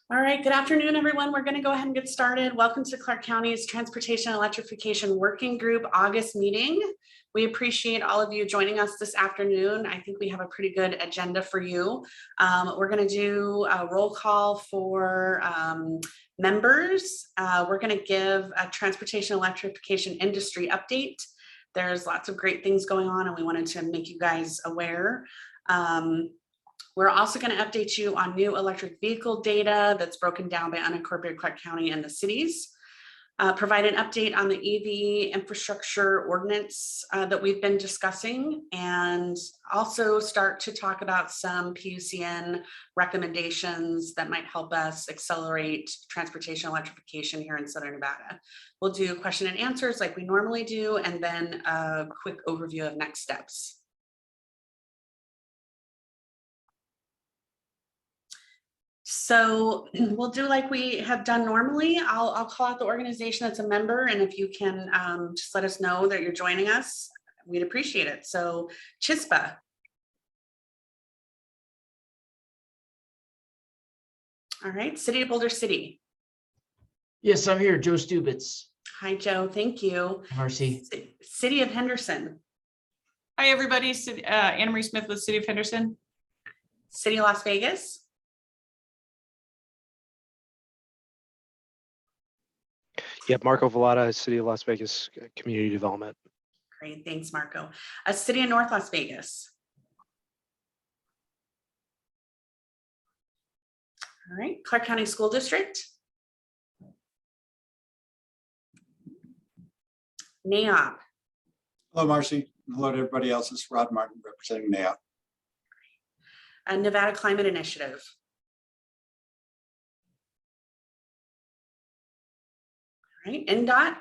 All right, good afternoon, everyone. We're going to go ahead and get started. Welcome to Clark County's Transportation Electrification Working Group August meeting. We appreciate all of you joining us this afternoon. I think we have a pretty good agenda for you. We're going to do a roll call for members. We're going to give a transportation electrification industry update. There's lots of great things going on, and we wanted to make you guys aware. We're also going to update you on new electric vehicle data that's broken down by unincorporated Clark County and the cities. Provide an update on the EV infrastructure ordinance that we've been discussing, and also start to talk about some PUCN recommendations that might help us accelerate transportation electrification here in Southern Nevada. We'll do question and answers like we normally do, and then a quick overview of next steps. So we'll do like we have done normally. I'll call out the organization that's a member, and if you can just let us know that you're joining us, we'd appreciate it. So CHISPA. All right, City of Boulder City. Yes, I'm here, Joe Stubitz. Hi, Joe, thank you. Marci. City of Henderson. Hi, everybody. Anna Marie Smith with City of Henderson. City of Las Vegas. Yep, Marco Vallada, City of Las Vegas Community Development. Great, thanks, Marco. City of North Las Vegas. All right, Clark County School District. NAOP. Hello, Marcy. Hello to everybody else. It's Rod Martin representing NAOP. Nevada Climate Initiative. All right, NDOT. Hi,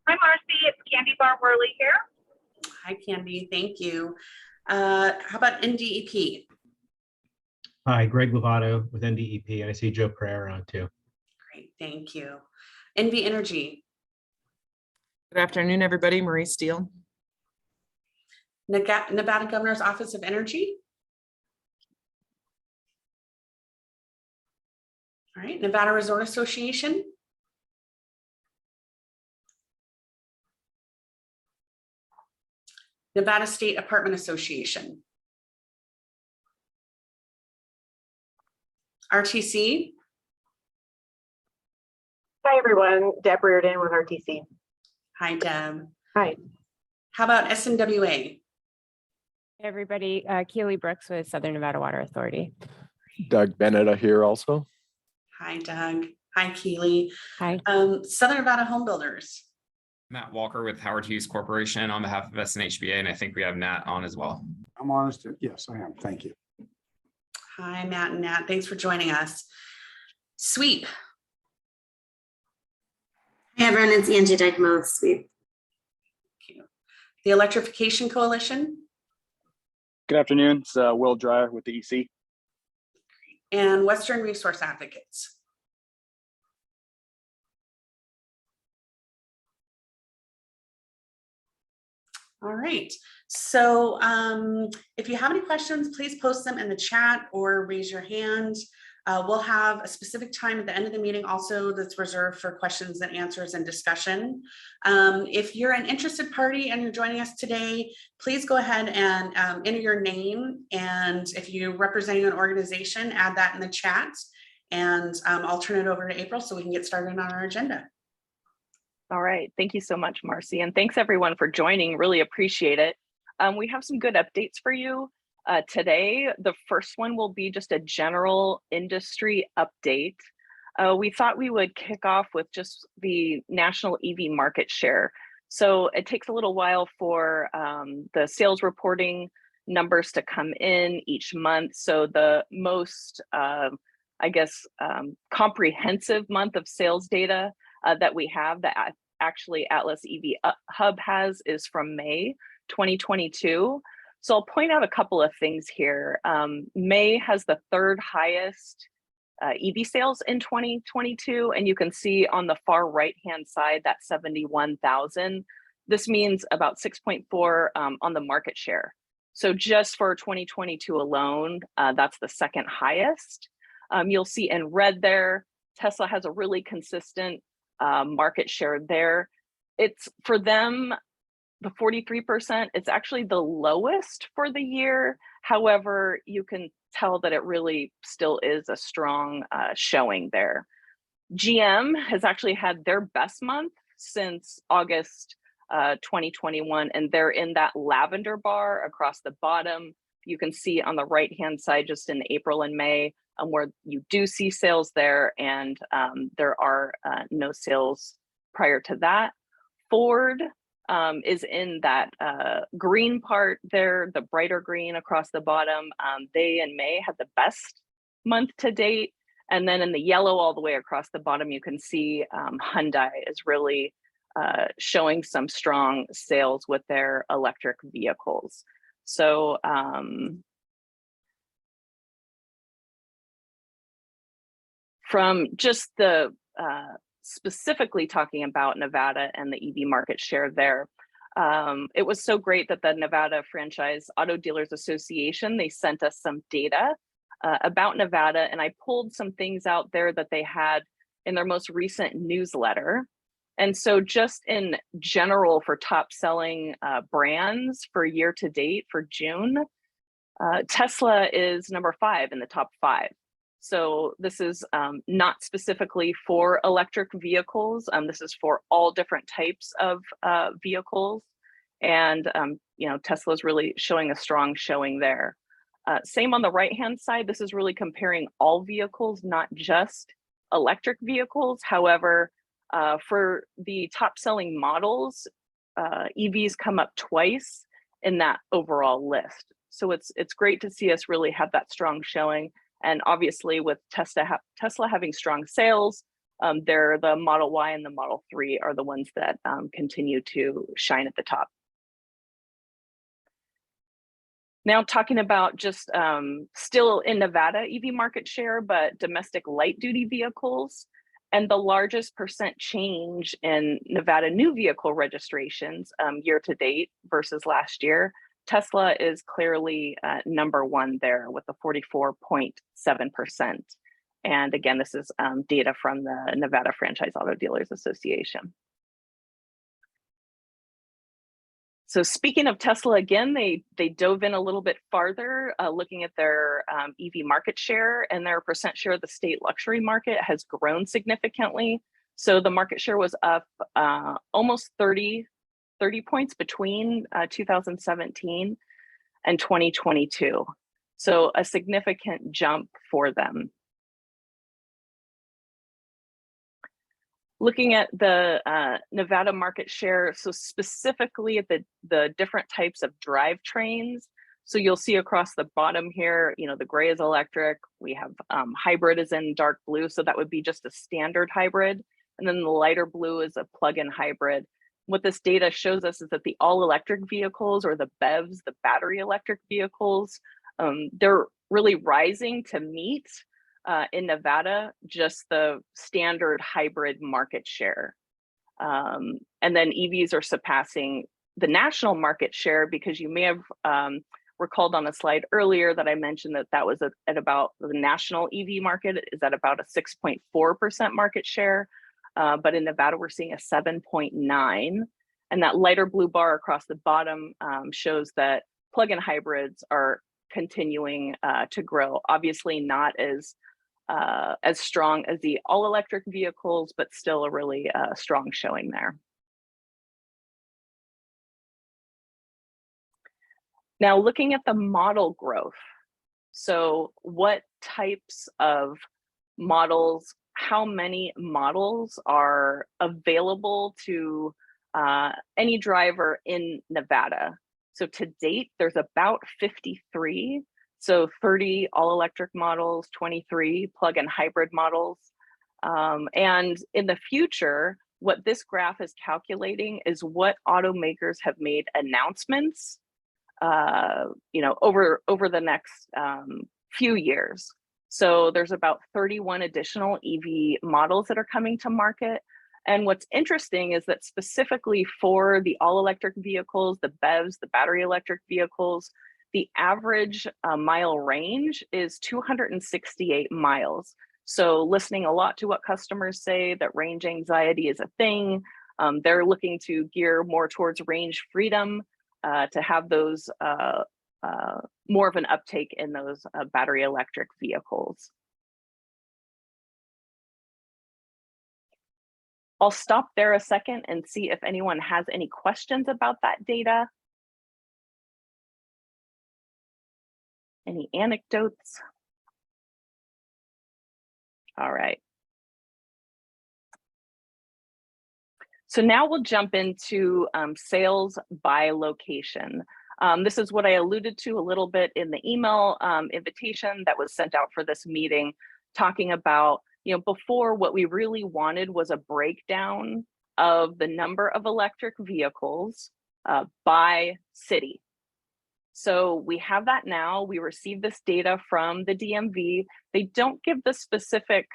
Marcy. It's Candy Bar Worley here. Hi, Candy. Thank you. How about NDEP? Hi, Greg Lovato with NDEP, and I see Joe Pereira on too. Great, thank you. NV Energy. Good afternoon, everybody. Marie Steele. Nevada Governor's Office of Energy. All right, Nevada Resort Association. Nevada State Apartment Association. RTC. Hi, everyone. Deb Reardon with RTC. Hi, Deb. Hi. How about SNWA? Hey everybody, Keely Brooks with Southern Nevada Water Authority. Doug Bennett here also. Hi, Doug. Hi, Keely. Hi. Southern Nevada Home Builders. Matt Walker with Howard Hughes Corporation on behalf of SNHBA, and I think we have Nat on as well. I'm honest. Yes, I am. Thank you. Hi, Matt and Nat. Thanks for joining us. SWEEP. Hi, everyone. It's Angie Degmo with SWEEP. Thank you. The Electrification Coalition. Good afternoon. It's Will Dreyer with the EC. And Western Resource Advocates. All right, so if you have any questions, please post them in the chat or raise your hand. We'll have a specific time at the end of the meeting also that's reserved for questions and answers and discussion. If you're an interested party and you're joining us today, please go ahead and enter your name. And if you're representing an organization, add that in the chat. And I'll turn it over to April so we can get started on our agenda. All right. Thank you so much, Marcy. And thanks everyone for joining. Really appreciate it. We have some good updates for you today. The first one will be just a general industry update. We thought we would kick off with just the national EV market share. So it takes a little while for the sales reporting numbers to come in each month. So the most, comprehensive month of sales data that we have that actually Atlas EV Hub has is from May 2022. So I'll point out a couple of things here. May has the third highest EV sales in 2022, and you can see on the far right-hand side that 71,000. This means about 6.4 on the market share. So just for 2022 alone, that's the second highest. You'll see in red there, Tesla has a really consistent market share there. It's for them, the 43%, it's actually the lowest for the year. However, you can tell that it really still is a strong showing there. GM has actually had their best month since August 2021, and they're in that lavender bar across the bottom. You can see on the right-hand side, just in April and May, where you do see sales there, and there are no sales prior to that. Ford is in that green part there, the brighter green across the bottom. They in May had the best month to date. And then in the yellow all the way across the bottom, you can see Hyundai is really showing some strong sales with their electric vehicles. So from just the specifically talking about Nevada and the EV market share there, it was so great that the Nevada Franchise Auto Dealers Association, they sent us some data about Nevada, and I pulled some things out there that they had in their most recent newsletter. And so just in general for top selling brands for year to date for June, Tesla is number 5 in the top 5. So this is not specifically for electric vehicles. This is for all different types of vehicles. And you know, Tesla's really showing a strong showing there. Same on the right-hand side, this is really comparing all vehicles, not just electric vehicles. However, for the top selling models, EVs come up twice in that overall list. So it's great to see us really have that strong showing. And obviously with Tesla having strong sales, they're the Model Y and the Model 3 are the ones that continue to shine at the top. Now talking about just still in Nevada EV market share, but domestic light duty vehicles, and the largest percent change in Nevada new vehicle registrations year to date versus last year, Tesla is clearly number 1 there with a 44.7%. And again, this is data from the Nevada Franchise Auto Dealers Association. So speaking of Tesla again, they dove in a little bit farther, looking at their EV market share, and their percent share of the state luxury market has grown significantly. So the market share was up almost 30 points between 2017 and 2022. So a significant jump for them. Looking at the Nevada market share, so specifically at the different types of drivetrains. So you'll see across the bottom here, you know, the gray is electric. We have hybrid is in dark blue, so that would be just a standard hybrid. And then the lighter blue is a plug-in hybrid. What this data shows us is that the all-electric vehicles, or the BEVs, the battery electric vehicles, they're really rising to meet in Nevada, just the standard hybrid market share. And then EVs are surpassing the national market share, because you may have recalled on a slide earlier that I mentioned that that was at about the national EV market is at about a 6.4% market share. But in Nevada, we're seeing a 7.9. And that lighter blue bar across the bottom shows that plug-in hybrids are continuing to grow. Obviously not as strong as the all-electric vehicles, but still a really strong showing there. Now looking at the model growth. So what types of models, how many models are available to any driver in Nevada? So to date, there's about 53. So 30 all-electric models, 23 plug-in hybrid models. And in the future, what this graph is calculating is what automakers have made announcements you know, over the next few years. So there's about 31 additional EV models that are coming to market. And what's interesting is that specifically for the all-electric vehicles, the BEVs, the battery electric vehicles, the average mile range is 268 miles. So listening a lot to what customers say that range anxiety is a thing. They're looking to gear more towards range freedom to have those more of an uptake in those battery electric vehicles. I'll stop there a second and see if anyone has any questions about that data. Any anecdotes? All right. So now we'll jump into sales by location. This is what I alluded to a little bit in the email invitation that was sent out for this meeting, talking about, before what we really wanted was a breakdown of the number of electric vehicles by city. So we have that now. We received this data from the DMV. They don't give the specific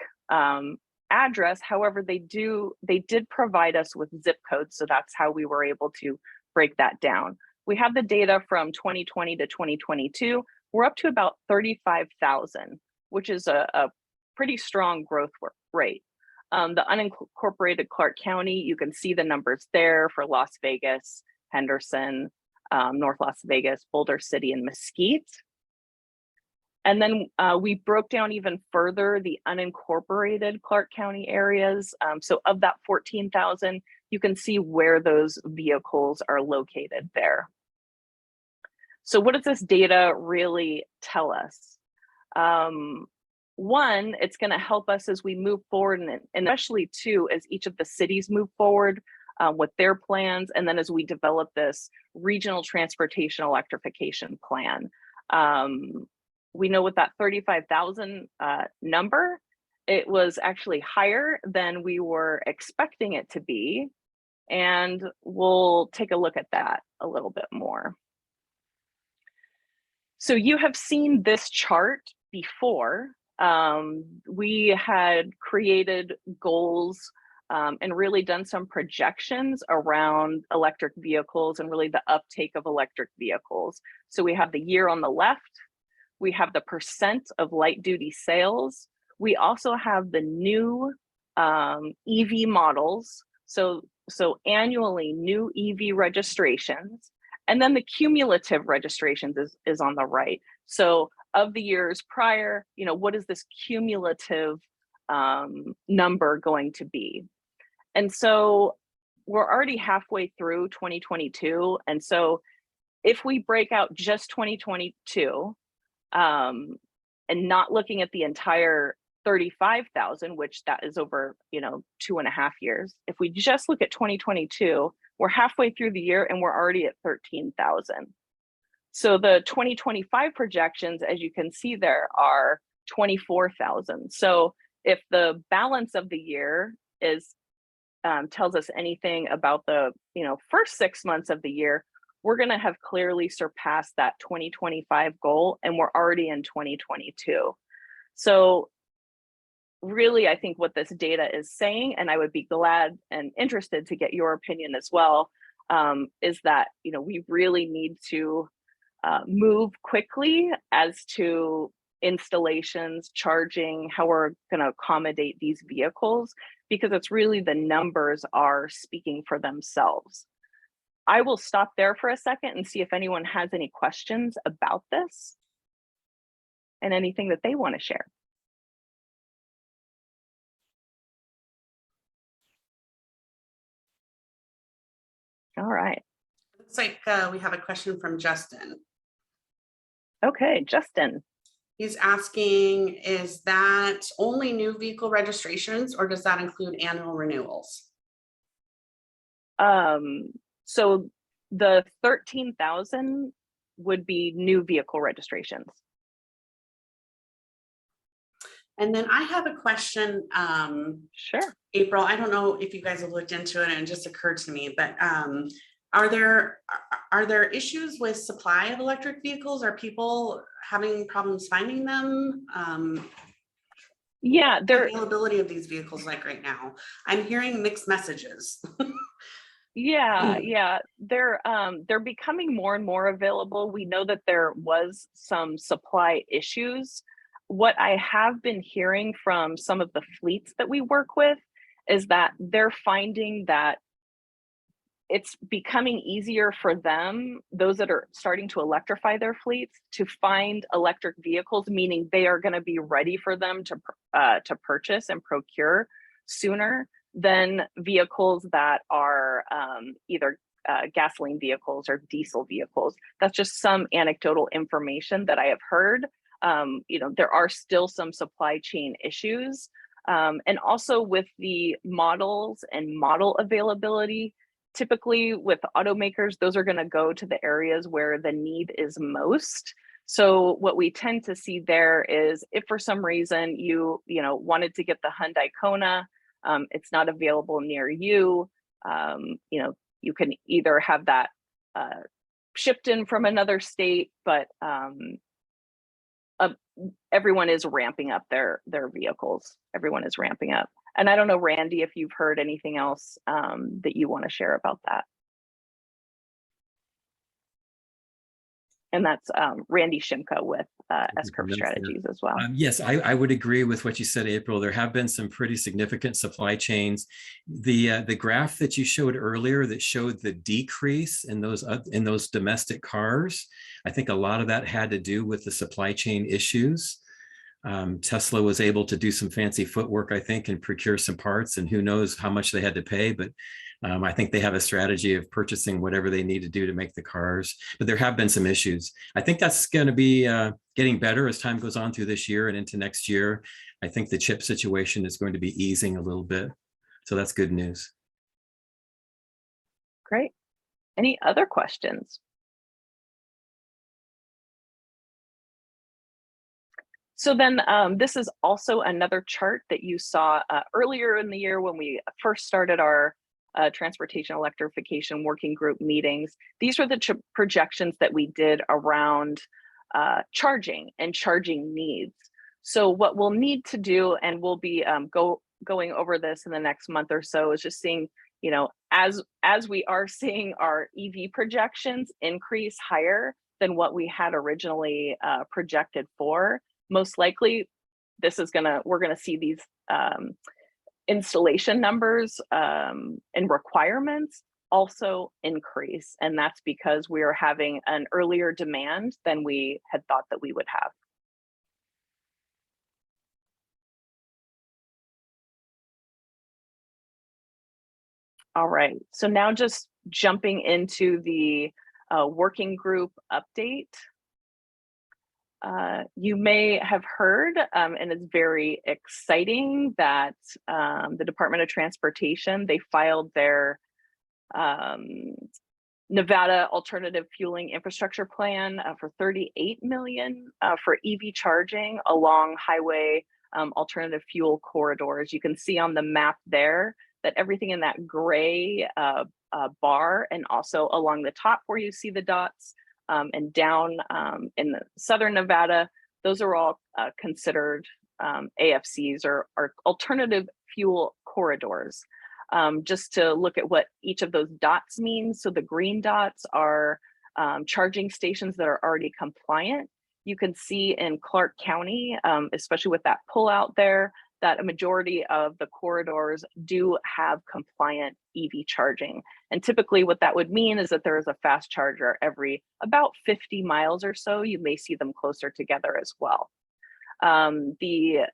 address. However, they did provide us with zip codes. So that's how we were able to break that down. We have the data from 2020 to 2022. We're up to about 35,000, which is a pretty strong growth rate. The unincorporated Clark County, you can see the numbers there for Las Vegas, Henderson, North Las Vegas, Boulder City, and Mesquite. And then we broke down even further the unincorporated Clark County areas. So of that 14,000, you can see where those vehicles are located there. So what does this data really tell us? One, it's going to help us as we move forward, and especially two, as each of the cities move forward with their plans, and then as we develop this regional transportation electrification plan. We know with that 35,000 number, it was actually higher than we were expecting it to be, and we'll take a look at that a little bit more. So you have seen this chart before. We had created goals and really done some projections around electric vehicles and really the uptake of electric vehicles. So we have the year on the left, we have the percent of light duty sales. We also have the new EV models. So annually new EV registrations, and then the cumulative registrations is on the right. So of the years prior, what is this cumulative number going to be? And so we're already halfway through 2022. And so if we break out just 2022 and not looking at the entire 35,000, which that is over 2.5 years. If we just look at 2022, we're halfway through the year and we're already at 13,000. So the 2025 projections, as you can see there, are 24,000. So if the balance of the year is tells us anything about the first 6 months of the year, we're going to have clearly surpassed that 2025 goal, and we're already in 2022. So really, I think what this data is saying, and I would be glad and interested to get your opinion as well, is that we really need to move quickly as to installations, charging, how we're going to accommodate these vehicles, because it's really the numbers are speaking for themselves. I will stop there for a second and see if anyone has any questions about this and anything that they want to share. All right. Looks like we have a question from Justin. Okay, Justin. He's asking, is that only new vehicle registrations, or does that include annual renewals? So the 13,000 would be new vehicle registrations. And then I have a question. Sure. April, I don't know if you guys have looked into it and it just occurred to me, but are there issues with supply of electric vehicles? Are people having problems finding them? Yeah, the availability of these vehicles like right now. I'm hearing mixed messages. Yeah. They're becoming more and more available. We know that there was some supply issues. What I have been hearing from some of the fleets that we work with is that they're finding that it's becoming easier for them, those that are starting to electrify their fleets, to find electric vehicles, meaning they are going to be ready for them to purchase and procure sooner than vehicles that are either gasoline vehicles or diesel vehicles. That's just some anecdotal information that I have heard. There are still some supply chain issues. And also with the models and model availability, typically with automakers, those are going to go to the areas where the need is most. So what we tend to see there is if for some reason you wanted to get the Hyundai Kona, it's not available near you, you can either have that shipped in from another state, but everyone is ramping up their vehicles. Everyone is ramping up. And I don't know, Randy, if you've heard anything else that you want to share about that. And that's Randy Shimka with S-Curve Strategies as well. Yes, I would agree with what you said, April. There have been some pretty significant supply chains. The graph that you showed earlier that showed the decrease in those domestic cars, I think a lot of that had to do with the supply chain issues. Tesla was able to do some fancy footwork, I think, and procure some parts, and who knows how much they had to pay, but I think they have a strategy of purchasing whatever they need to do to make the cars, but there have been some issues. I think that's going to be getting better as time goes on through this year and into next year. I think the chip situation is going to be easing a little bit, so that's good news. Great. Any other questions? So then this is also another chart that you saw earlier in the year when we first started our transportation electrification working group meetings. These were the projections that we did around charging and charging needs. So what we'll need to do, and we'll be going over this in the next month or so, is just seeing, as we are seeing our EV projections increase higher than what we had originally projected for, most likely we're gonna see these installation numbers and requirements also increase. And that's because we are having an earlier demand than we had thought that we would have. All right, so now just jumping into the working group update. You may have heard, and it's very exciting, that the Department of Transportation, they filed their Nevada Alternative Fueling Infrastructure Plan for $38 million for EV charging along highway alternative fuel corridors. You can see on the map there that everything in that gray bar, and also along the top where you see the dots, and down in the southern Nevada, those are all considered AFCs or alternative fuel corridors. Just to look at what each of those dots means. So the green dots are charging stations that are already compliant. You can see in Clark County, especially with that pullout there, that a majority of the corridors do have compliant EV charging. And typically what that would mean is that there is a fast charger every about 50 miles or so. You may see them closer together as well. The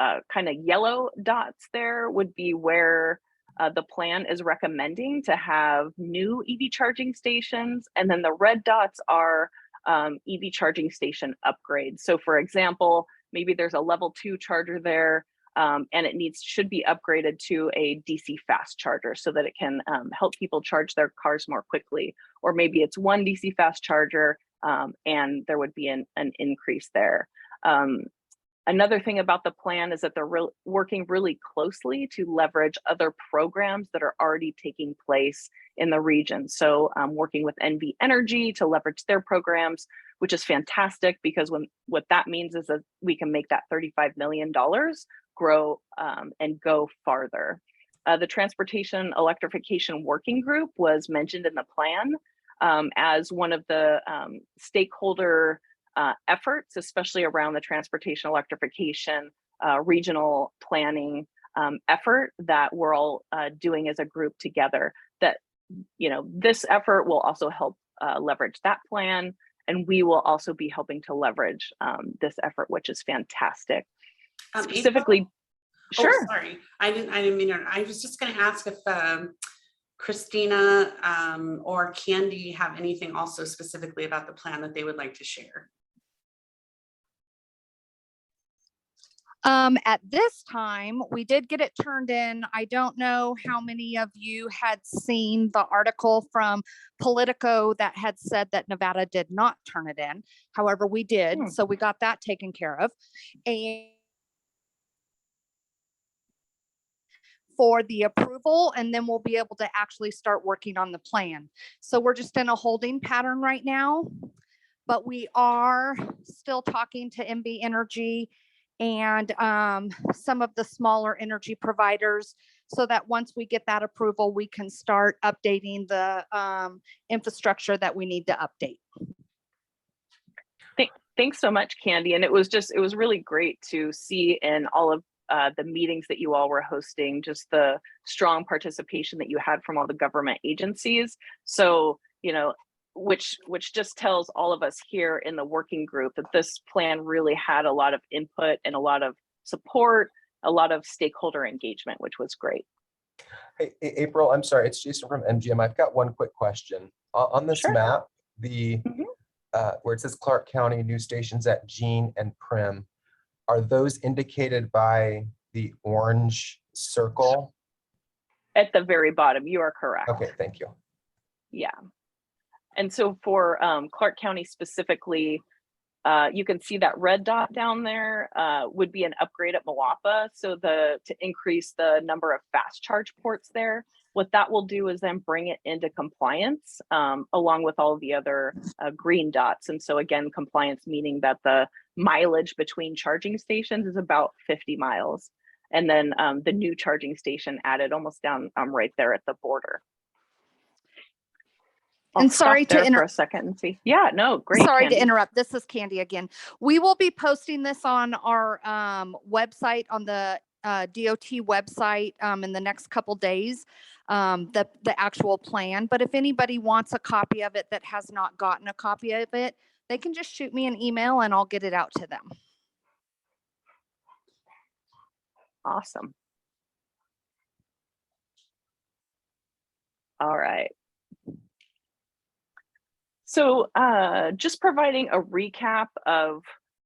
kind of yellow dots there would be where the plan is recommending to have new EV charging stations. And then the red dots are EV charging station upgrades. So for example, maybe there's a level 2 charger there, and it should be upgraded to a DC fast charger so that it can help people charge their cars more quickly. Or maybe it's one DC fast charger and there would be an increase there. Another thing about the plan is that they're working really closely to leverage other programs that are already taking place in the region. So working with NV Energy to leverage their programs, which is fantastic, because what that means is that we can make that $35 million grow and go farther. The Transportation Electrification Working Group was mentioned in the plan as one of the stakeholder efforts, especially around the transportation electrification regional planning effort that we're all doing as a group together. That, you know, this effort will also help leverage that plan, and we will also be helping to leverage this effort, which is fantastic. Specifically, April? sure. Oh, sorry, I didn't mean to. I was just going to ask if Christina or Candy have anything also specifically about the plan that they would like to share. At this time, we did get it turned in. I don't know how many of you had seen the article from Politico that had said that Nevada did not turn it in. However, we did, so we got that taken care of. And for the approval, and then we'll be able to actually start working on the plan. So we're just in a holding pattern right now, but we are still talking to MB Energy and some of the smaller energy providers, so that once we get that approval, we can start updating the infrastructure that we need to update. Thanks so much, Candy. And it was really great to see in all of the meetings that you all were hosting, just the strong participation that you had from all the government agencies. So, you know, which just tells all of us here in the working group that this plan really had a lot of input and a lot of support, a lot of stakeholder engagement, which was great. Hey, April, I'm sorry, it's Jason from MGM. I've got one quick question. On this map, the where it says Clark County new stations at Jean and Prim, are those indicated by the orange circle? At the very bottom, you are correct. Okay, thank you. Yeah. And so for Clark County specifically, you can see that red dot down there would be an upgrade at Moapa. So to increase the number of fast charge ports there. What that will do is then bring it into compliance along with all the other green dots. And so again, compliance meaning that the mileage between charging stations is about 50 miles. And then the new charging station added almost down right there at the border. And sorry to interrupt for a second and see. Yeah, no, great. Sorry Candy. to interrupt. This is Candy again. We will be posting this on our website, on the DOT website in the next couple days, the actual plan. But if anybody wants a copy of it that has not gotten a copy of it, they can just shoot me an email and I'll get it out to them. Awesome. All right. So just providing a recap of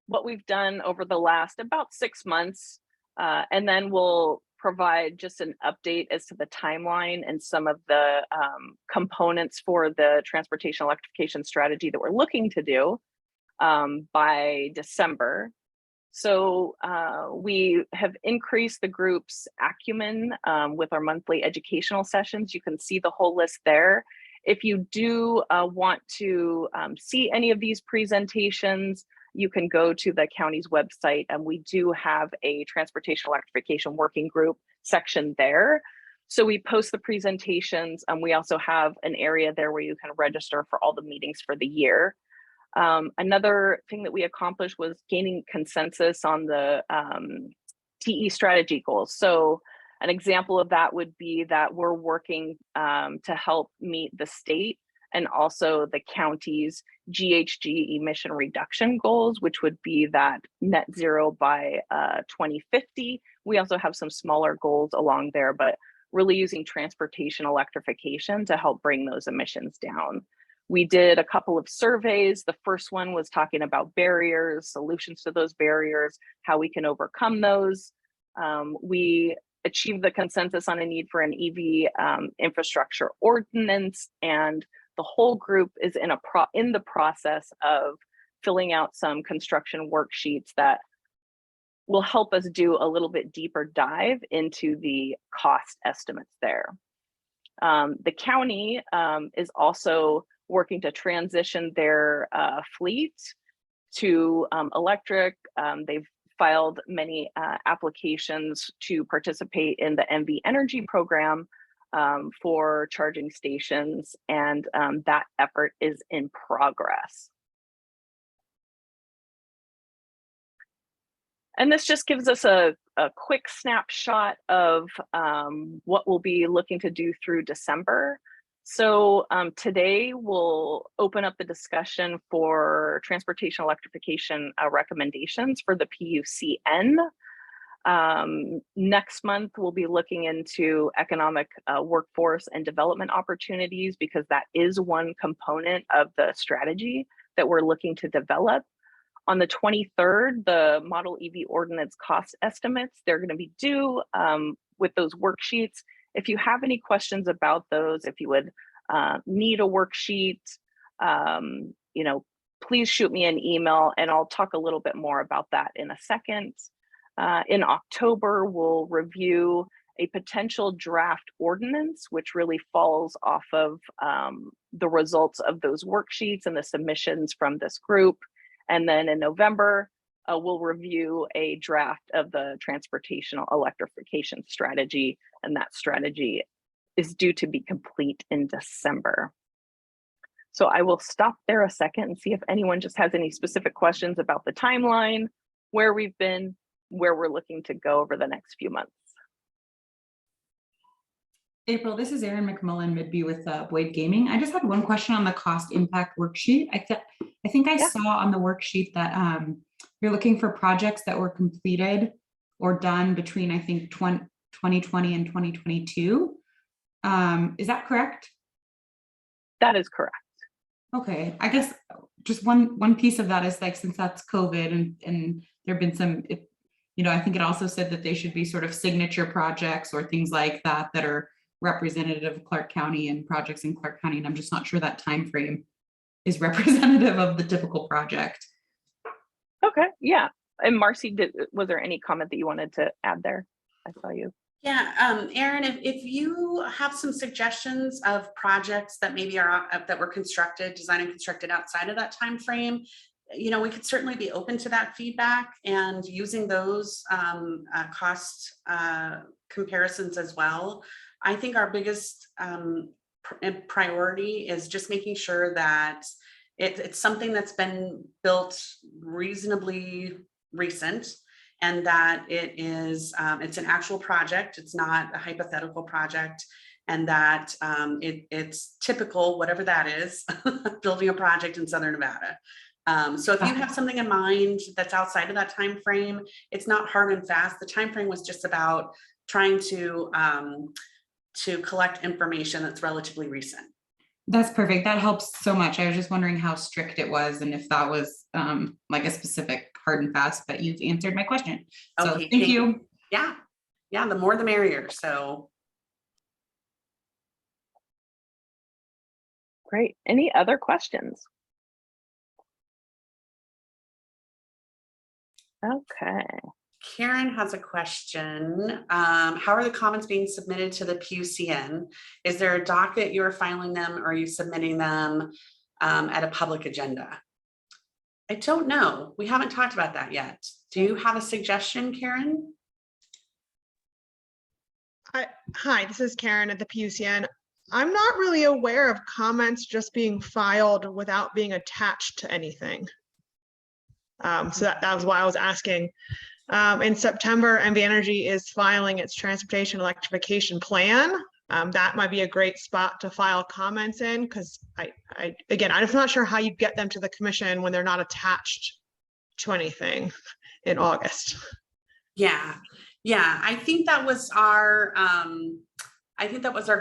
what we've done over the last about 6 months, and then we'll provide just an update as to the timeline and some of the components for the transportation electrification strategy that we're looking to do by December. So we have increased the group's acumen with our monthly educational sessions. You can see the whole list there. If you do want to see any of these presentations, you can go to the county's website, and we do have a transportation electrification working group section there. So we post the presentations, and we also have an area there where you can register for all the meetings for the year. Another thing that we accomplished was gaining consensus on the TE strategy goals. So an example of that would be that we're working to help meet the state and also the county's GHG emission reduction goals, which would be that net zero by 2050. We also have some smaller goals along there, but really using transportation electrification to help bring those emissions down. We did a couple of surveys. The first one was talking about barriers, solutions to those barriers, how we can overcome those. We achieved the consensus on a need for an EV infrastructure ordinance, and the whole group is in the process of filling out some construction worksheets that will help us do a little bit deeper dive into the cost estimates there. The county is also working to transition their fleet to electric. They've filed many applications to participate in the MV Energy program for charging stations, and that effort is in progress. And this just gives us a quick snapshot of what we'll be looking to do through December. So today we'll open up the discussion for transportation electrification recommendations for the PUCN. Next month, we'll be looking into economic workforce and development opportunities, because that is one component of the strategy that we're looking to develop. On the 23rd, the Model EV Ordinance cost estimates, they're going to be due with those worksheets. If you have any questions about those, if you would need a worksheet, you know, please shoot me an email and I'll talk a little bit more about that in a second. In October, we'll review a potential draft ordinance, which really falls off of the results of those worksheets and the submissions from this group. And then in November, we'll review a draft of the transportation electrification strategy, and that strategy is due to be complete in December. So I will stop there a second and see if anyone just has any specific questions about the timeline, where we've been, where we're looking to go over the next few months. April, this is Erin McMullen Midby with Boyd Gaming. I just had one question on the cost impact worksheet. I think I saw on the worksheet that you're looking for projects that were completed or done between, I think, 2020 and 2022. Is that correct? That is correct. Okay, I guess just one piece of that is like, since that's COVID and there've been some, you know, I think it also said that they should be sort of signature projects or things like that that are representative of Clark County and projects in Clark County, and I'm just not sure that time frame is representative of the typical project. Okay, yeah. And Marci, was there any comment that you wanted to add there? I saw you. Yeah, Erin, if you have some suggestions of projects that maybe are that were constructed, designed and constructed outside of that time frame, you know, we could certainly be open to that feedback and using those cost comparisons as well. I think our biggest priority is just making sure that it's something that's been built reasonably recent, and that it is it's an actual project. It's not a hypothetical project, and that it's typical, whatever that is, building a project in Southern Nevada. So if you have something in mind that's outside of that time frame, it's not hard and fast. The time frame was just about trying to collect information that's relatively recent. That's perfect. That helps so much. I was just wondering how strict it was and if that was like a specific hard and fast, but you've answered my question. So Okay, thank you. Yeah, the more the merrier. So great. Any other questions? Okay. Karen has a question. How are the comments being submitted to the PUCN? Is there a docket you're filing them, or are you submitting them at a public agenda? I don't know. We haven't talked about that yet. Do you have a suggestion, Karen? Hi, this is Karen at the PUCN. I'm not really aware of comments just being filed without being attached to anything. So that was why I was asking. In September, MV Energy is filing its transportation electrification plan. That might be a great spot to file comments in, because again, I'm not sure how you get them to the commission when they're not attached to anything in August. Yeah, I think that was our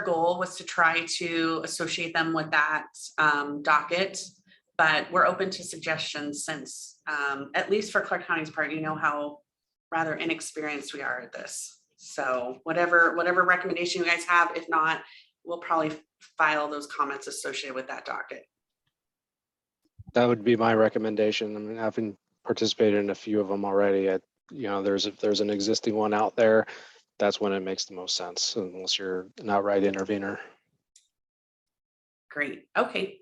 goal, was to try to associate them with that docket, but we're open to suggestions, since at least for Clark County's part, you know how rather inexperienced we are at this. So whatever recommendation you guys have, if not, we'll probably file those comments associated with that docket. That would be my recommendation. I mean, having participated in a few of them already, you know, there's an existing one out there. That's when it makes the most sense, unless you're an outright intervener. Great. Okay.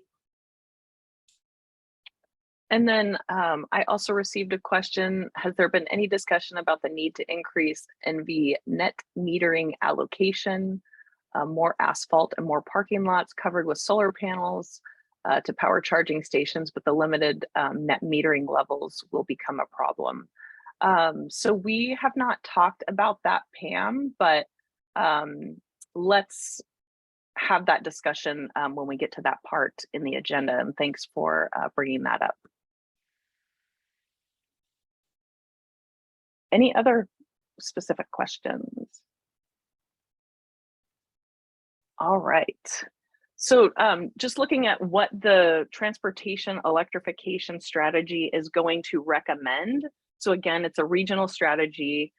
And then I also received a question. Has there been any discussion about the need to increase NV net metering allocation, more asphalt and more parking lots covered with solar panels to power charging stations, but the limited net metering levels will become a problem? So we have not talked about that, Pam, but let's have that discussion when we get to that part in the agenda. And thanks for bringing that up. Any other specific questions? All right. So just looking at what the transportation electrification strategy is going to recommend. So again, it's a regional strategy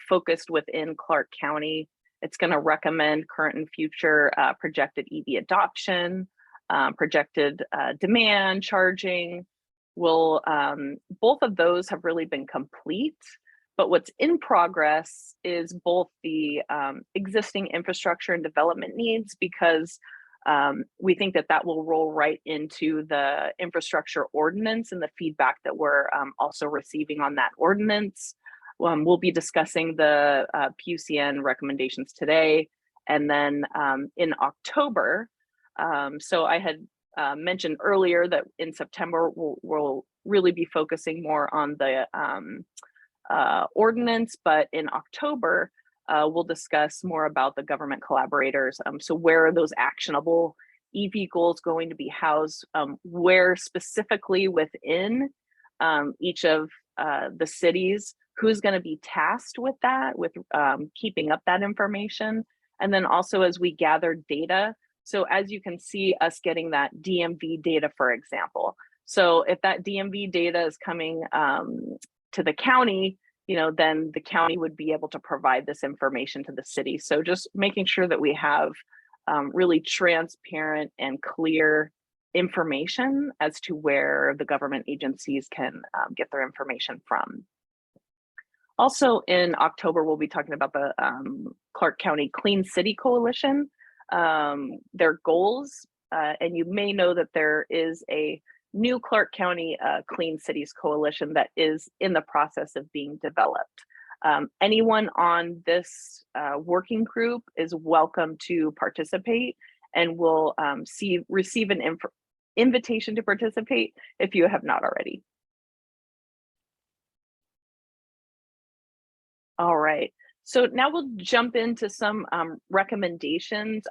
focused within Clark County. It's going to recommend current and future projected EV adoption, projected demand, charging. Both of those have really been complete. But what's in progress is both the existing infrastructure and development needs, because we think that that will roll right into the infrastructure ordinance and the feedback that we're also receiving on that ordinance. We'll be discussing the PUCN recommendations today. And then in October, so I had mentioned earlier that in September, we'll really be focusing more on the ordinance, but in October, we'll discuss more about the government collaborators. So where are those actionable EV goals going to be housed? Where specifically within each of the cities, who's going to be tasked with that, with keeping up that information? And then also as we gather data, so as you can see us getting that DMV data, for example. So if that DMV data is coming to the county, then the county would be able to provide this information to the city. So just making sure that we have really transparent and clear information as to where the government agencies can get their information from. Also in October, we'll be talking about the Clark County Clean City Coalition, their goals, and you may know that there is a new Clark County Clean Cities Coalition that is in the process of being developed. Anyone on this working group is welcome to participate, and will receive an invitation to participate if you have not already. All right, so now we'll jump into some recommendations.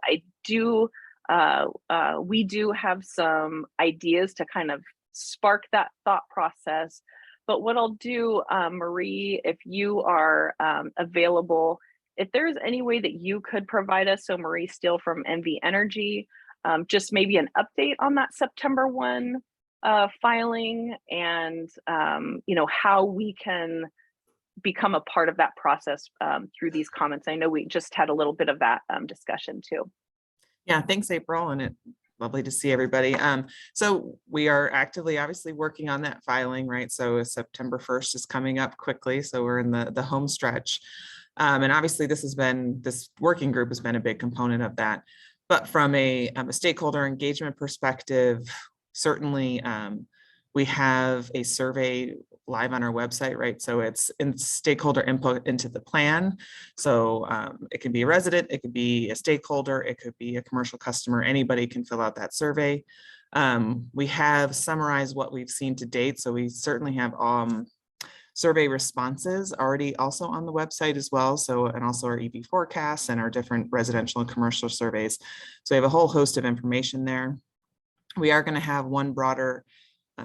We do have some ideas to kind of spark that thought process. But what I'll do, Marie, if you are available, if there's any way that you could provide us, so Marie Steele from NV Energy, just maybe an update on that September 1 filing, and how we can become a part of that process through these comments. I know we just had a little bit of that discussion too. Yeah, thanks, April, and it's lovely to see everybody. So we are actively, obviously, working on that filing, right? So September 1st is coming up quickly, so we're in the home stretch. And obviously, this working group has been a big component of that. But from a stakeholder engagement perspective, certainly we have a survey live on our website, right? So it's in stakeholder input into the plan. So it can be a resident, it could be a stakeholder, it could be a commercial customer, anybody can fill out that survey. We have summarized what we've seen to date. So we certainly have survey responses already also on the website as well. So, and also our EV forecasts and our different residential and commercial surveys. So we have a whole host of information there. We are going to have one broader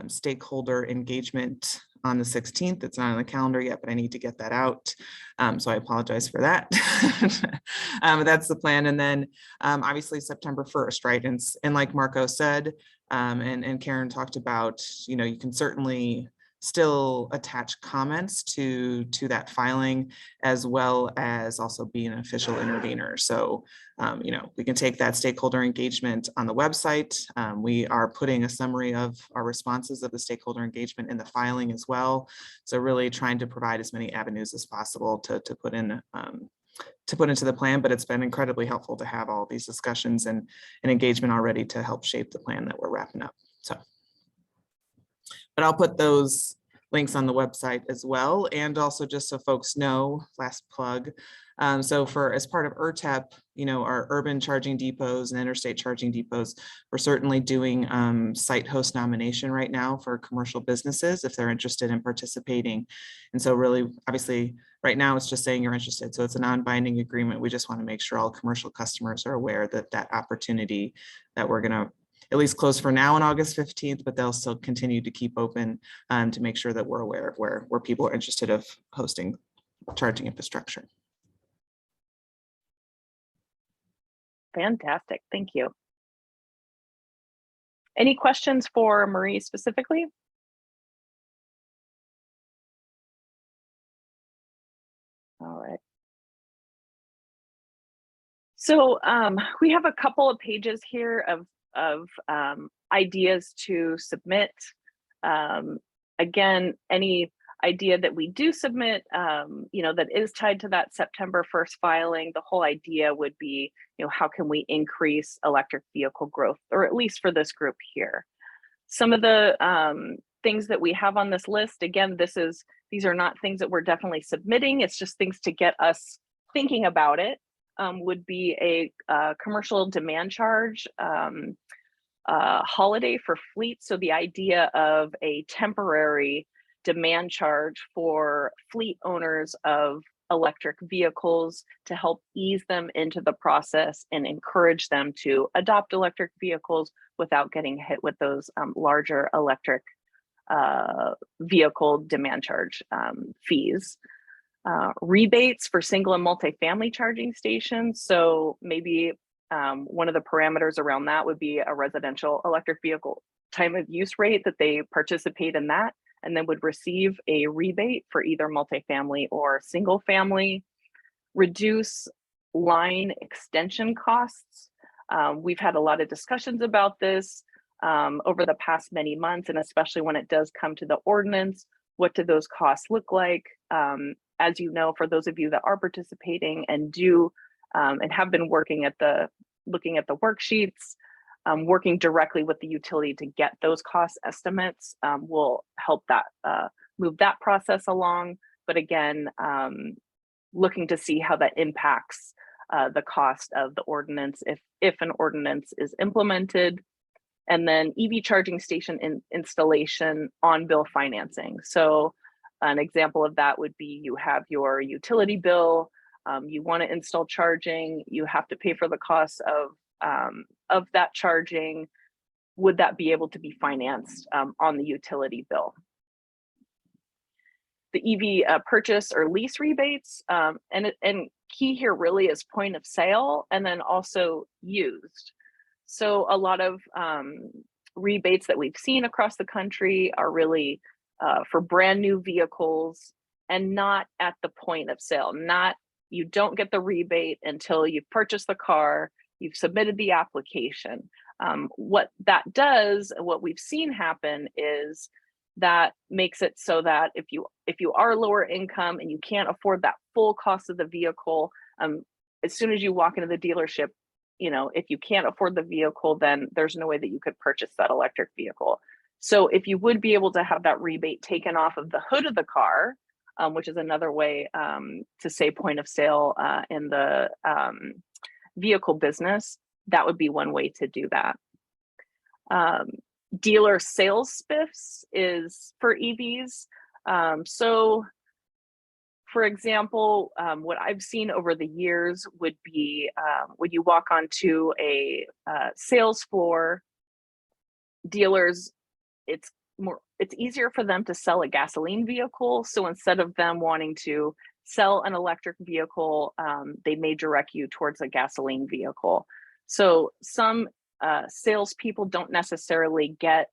stakeholder engagement on the 16th. It's not on the calendar yet, but I need to get that out. So I apologize for that. But that's the plan. And then obviously September 1st, right? And like Marco said, and Karen talked about, you can certainly still attach comments to that filing, as well as also be an official intervener. So, we can take that stakeholder engagement on the website. We are putting a summary of our responses of the stakeholder engagement in the filing as well. So really trying to provide as many avenues as possible to put in to put into the plan, but it's been incredibly helpful to have all these discussions and engagement already to help shape the plan that we're wrapping up. So But I'll put those links on the website as well. And also just so folks know, last plug. So as part of ERTEP, our urban charging depots and interstate charging depots, we're certainly doing site host nomination right now for commercial businesses if they're interested in participating. And so really, obviously, right now it's just saying you're interested. So it's a non-binding agreement. We just want to make sure all commercial customers are aware that that opportunity that we're going to at least close for now on August 15th, but they'll still continue to keep open to make sure that we're aware of where people are interested of hosting charging infrastructure. Fantastic, thank you. Any questions for Marie specifically? All right. So we have a couple of pages here of ideas to submit. Again, any idea that we do submit, that is tied to that September 1st filing, the whole idea would be, how can we increase electric vehicle growth, or at least for this group here. Some of the things that we have on this list, again, these are not things that we're definitely submitting. It's just things to get us thinking about it. Would be a commercial demand charge holiday for fleet. So the idea of a temporary demand charge for fleet owners of electric vehicles to help ease them into the process and encourage them to adopt electric vehicles without getting hit with those larger electric vehicle demand charge fees. Rebates for single and multi-family charging stations. So maybe one of the parameters around that would be a residential electric vehicle time of use rate that they participate in that, and then would receive a rebate for either multifamily or single family. Reduce line extension costs. We've had a lot of discussions about this over the past many months, and especially when it does come to the ordinance, what do those costs look like? As you know, for those of you that are participating and do and have been looking at the worksheets, working directly with the utility to get those cost estimates will help that move that process along. But again, looking to see how that impacts the cost of the ordinance if an ordinance is implemented. And then EV charging station installation on bill financing. So an example of that would be you have your utility bill, you want to install charging, you have to pay for the cost of that charging. Would that be able to be financed on the utility bill? The EV purchase or lease rebates, and key here really is point of sale and then also used. So a lot of rebates that we've seen across the country are really for brand new vehicles and not at the point of sale. You don't get the rebate until you've purchased the car, you've submitted the application. What that does, what we've seen happen is that makes it so that if you are lower income and you can't afford that full cost of the vehicle, as soon as you walk into the dealership, if you can't afford the vehicle, then there's no way that you could purchase that electric vehicle. So if you would be able to have that rebate taken off of the hood of the car, which is another way to say point of sale in the vehicle business, that would be one way to do that. Dealer sales spiffs is for EVs. So for example, what I've seen over the years would be when you walk onto a sales floor, dealers, it's easier for them to sell a gasoline vehicle. So instead of them wanting to sell an electric vehicle, they may direct you towards a gasoline vehicle. So some salespeople don't necessarily get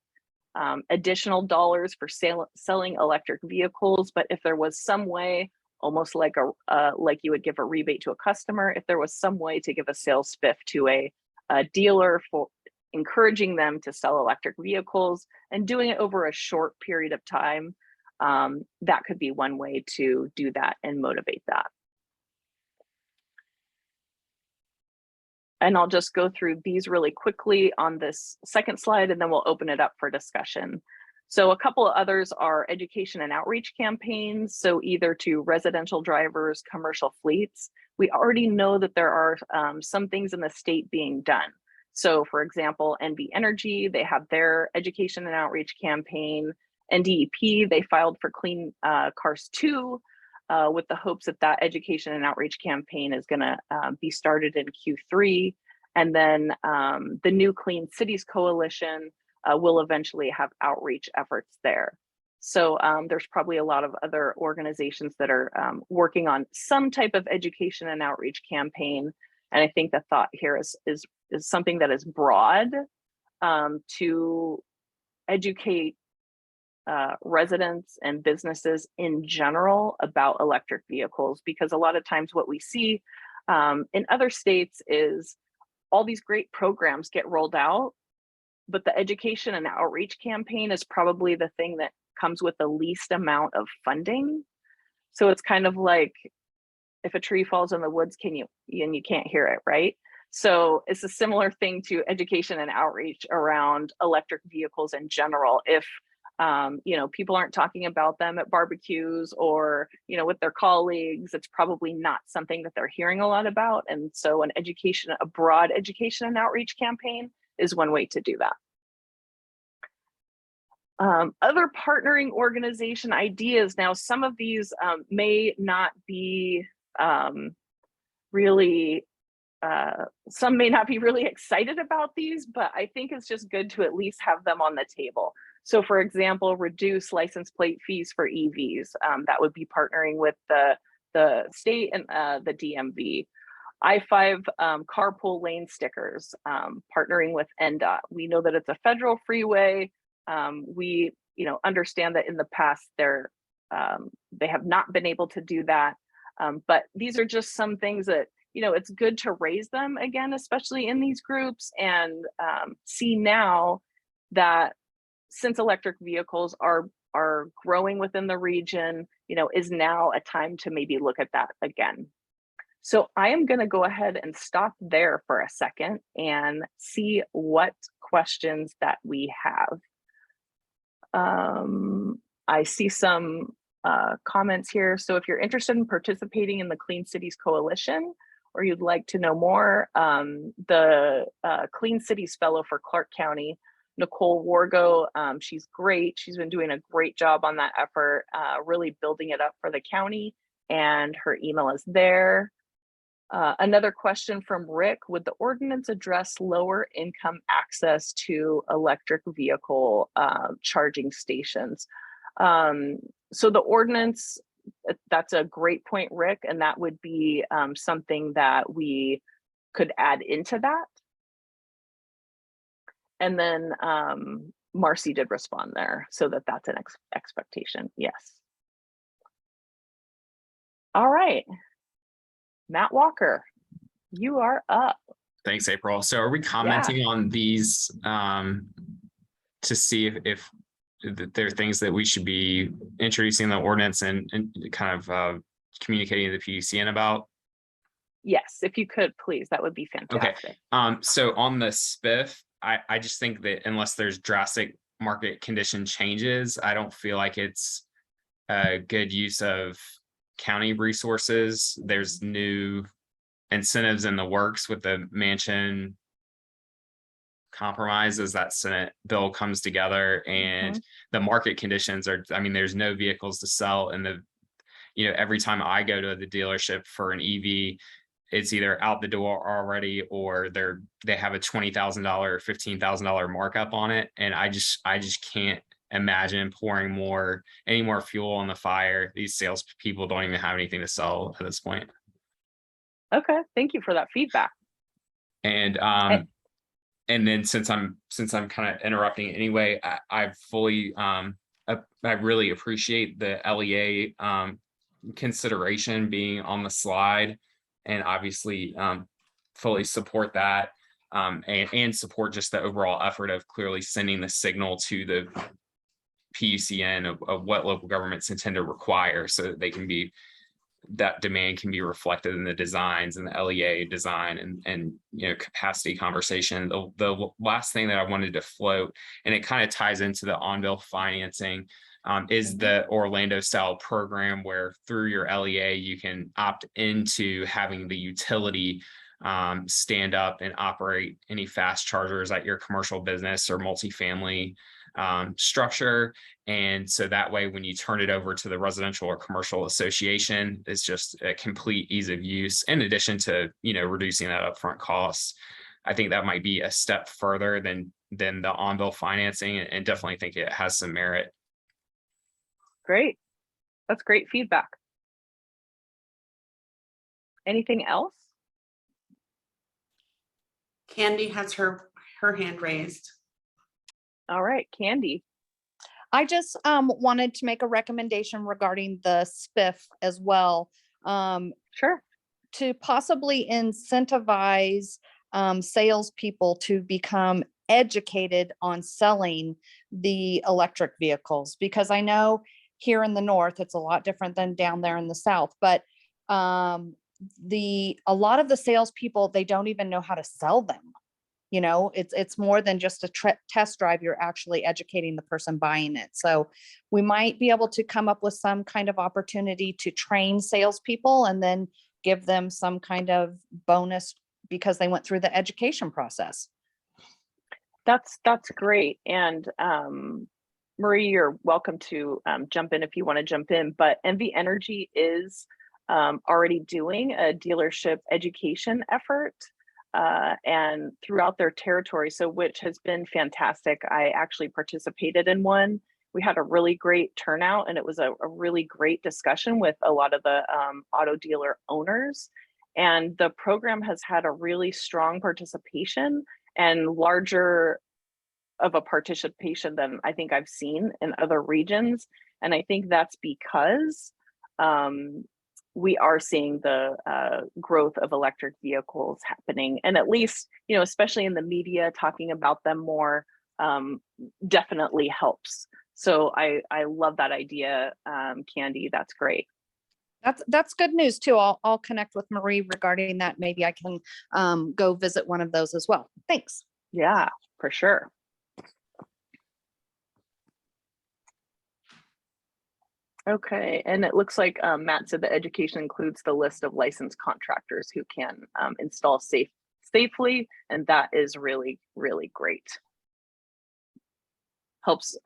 additional dollars for selling electric vehicles, but if there was some way, almost like you would give a rebate to a customer, if there was some way to give a sales spiff to a dealer for encouraging them to sell electric vehicles and doing it over a short period of time, that could be one way to do that and motivate that. And I'll just go through these really quickly on this second slide, and then we'll open it up for discussion. So a couple of others are education and outreach campaigns. So either to residential drivers, commercial fleets. We already know that there are some things in the state being done. So for example, NV Energy, they have their education and outreach campaign. NDEP, they filed for Clean Cars 2 with the hopes that that education and outreach campaign is gonna be started in Q3. And then the new Clean Cities Coalition will eventually have outreach efforts there. So there's probably a lot of other organizations that are working on some type of education and outreach campaign. And I think the thought here is something that is broad to educate residents and businesses in general about electric vehicles, because a lot of times what we see in other states is all these great programs get rolled out, but the education and outreach campaign is probably the thing that comes with the least amount of funding. So it's kind of like if a tree falls in the woods, and you can't hear it, right? So it's a similar thing to education and outreach around electric vehicles in general. If you know, people aren't talking about them at barbecues or, you know, with their colleagues, it's probably not something that they're hearing a lot about. And so a broad education and outreach campaign is one way to do that. Other partnering organization ideas. Now, some of these may not be really, some may not be really excited about these, but I think it's just good to at least have them on the table. So for example, reduce license plate fees for EVs. That would be partnering with the state and the DMV. I-5 carpool lane stickers, partnering with NDOT. We know that it's a federal freeway. We understand that in the past they have not been able to do that. But these are just some things that, it's good to raise them again, especially in these groups, and see now that since electric vehicles are growing within the region, is now a time to maybe look at that again. So I am going to go ahead and stop there for a second and see what questions that we have. I see some comments here. So if you're interested in participating in the Clean Cities Coalition, or you'd like to know more, the Clean Cities Fellow for Clark County, Nicole Wargo, she's great. She's been doing a great job on that effort, really building it up for the county, and her email is there. Another question from Rick: would the ordinance address lower income access to electric vehicle charging stations? So the ordinance, that's a great point, Rick, and that would be something that we could add into that. And then Marci did respond there, so that's an expectation, yes. All right. Matt Walker, you are up. Thanks, April. So are we commenting on these to see if there are things that we should be introducing in the ordinance and kind of communicating to the PUCN about? Yes, if you could, please, that would be fantastic. Okay. So on the SPIF, I just think that unless there's drastic market condition changes, I don't feel like it's a good use of county resources. There's new incentives in the works with the Manchin compromise as that Senate bill comes together, and the market conditions are, there's no vehicles to sell, and every time I go to the dealership for an EV, it's either out the door already, or they have a $20,000 or $15,000 markup on it, and I just can't imagine pouring any more fuel on the fire. These sales people don't even have anything to sell at this point. Okay, thank you for that feedback. And then since I'm kind of interrupting anyway, I fully I really appreciate the LEA consideration being on the slide, and obviously fully support that, and support just the overall effort of clearly sending the signal to the PUCN of what local governments intend to require, so that they can be that demand can be reflected in the designs and the LEA design and capacity conversation. The last thing that I wanted to float, and it kind of ties into the on-bill financing, is the Orlando style program where through your LEA, you can opt into having the utility stand up and operate any fast chargers at your commercial business or multifamily structure. And so that way, when you turn it over to the residential or commercial association, it's just a complete ease of use in addition to, reducing that upfront cost. I think that might be a step further than the on-bill financing, and definitely think it has some merit. Great. That's great feedback. Anything else? Candy has her hand raised. All right, Candy. I just wanted to make a recommendation regarding the spiff as well. Sure. To possibly incentivize salespeople to become educated on selling the electric vehicles, because I know here in the north it's a lot different than down there in the south, but a lot of the salespeople, they don't even know how to sell them. It's more than just a test drive. You're actually educating the person buying it. So we might be able to come up with some kind of opportunity to train salespeople and then give them some kind of bonus because they went through the education process. That's great. And Marie, you're welcome to jump in if you want to jump in, but NV Energy is already doing a dealership education effort and throughout their territory, so which has been fantastic. I actually participated in one. We had a really great turnout, and it was a really great discussion with a lot of the auto dealer owners. And the program has had a really strong participation and larger of a participation than I think I've seen in other regions. And I think that's because we are seeing the growth of electric vehicles happening, and at least, especially in the media, talking about them more definitely helps. So I love that idea, Candy. That's great. That's good news too. I'll connect with Marie regarding that. Maybe I can go visit one of those as well. Thanks. Yeah, for sure. Okay, and it looks like Matt said the education includes the list of licensed contractors who can install safely, and that is really, really great. Helps,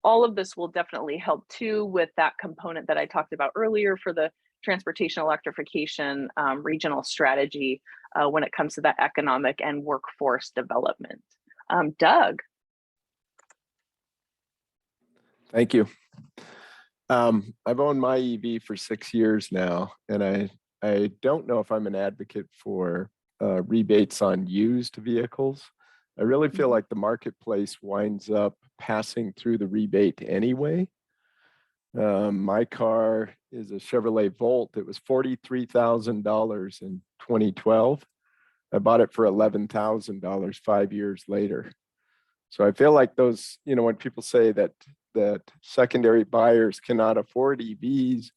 all of this will definitely help too with that component that I talked about earlier for the transportation electrification regional strategy when it comes to that economic and workforce development. Doug. Thank you. I've owned my EV for 6 years now, and I don't know if I'm an advocate for rebates on used vehicles. I really feel like the marketplace winds up passing through the rebate anyway. My car is a Chevrolet Volt. It was $43,000 in 2012. I bought it for $11,000 5 years later. So I feel like those, when people say that secondary buyers cannot afford EVs,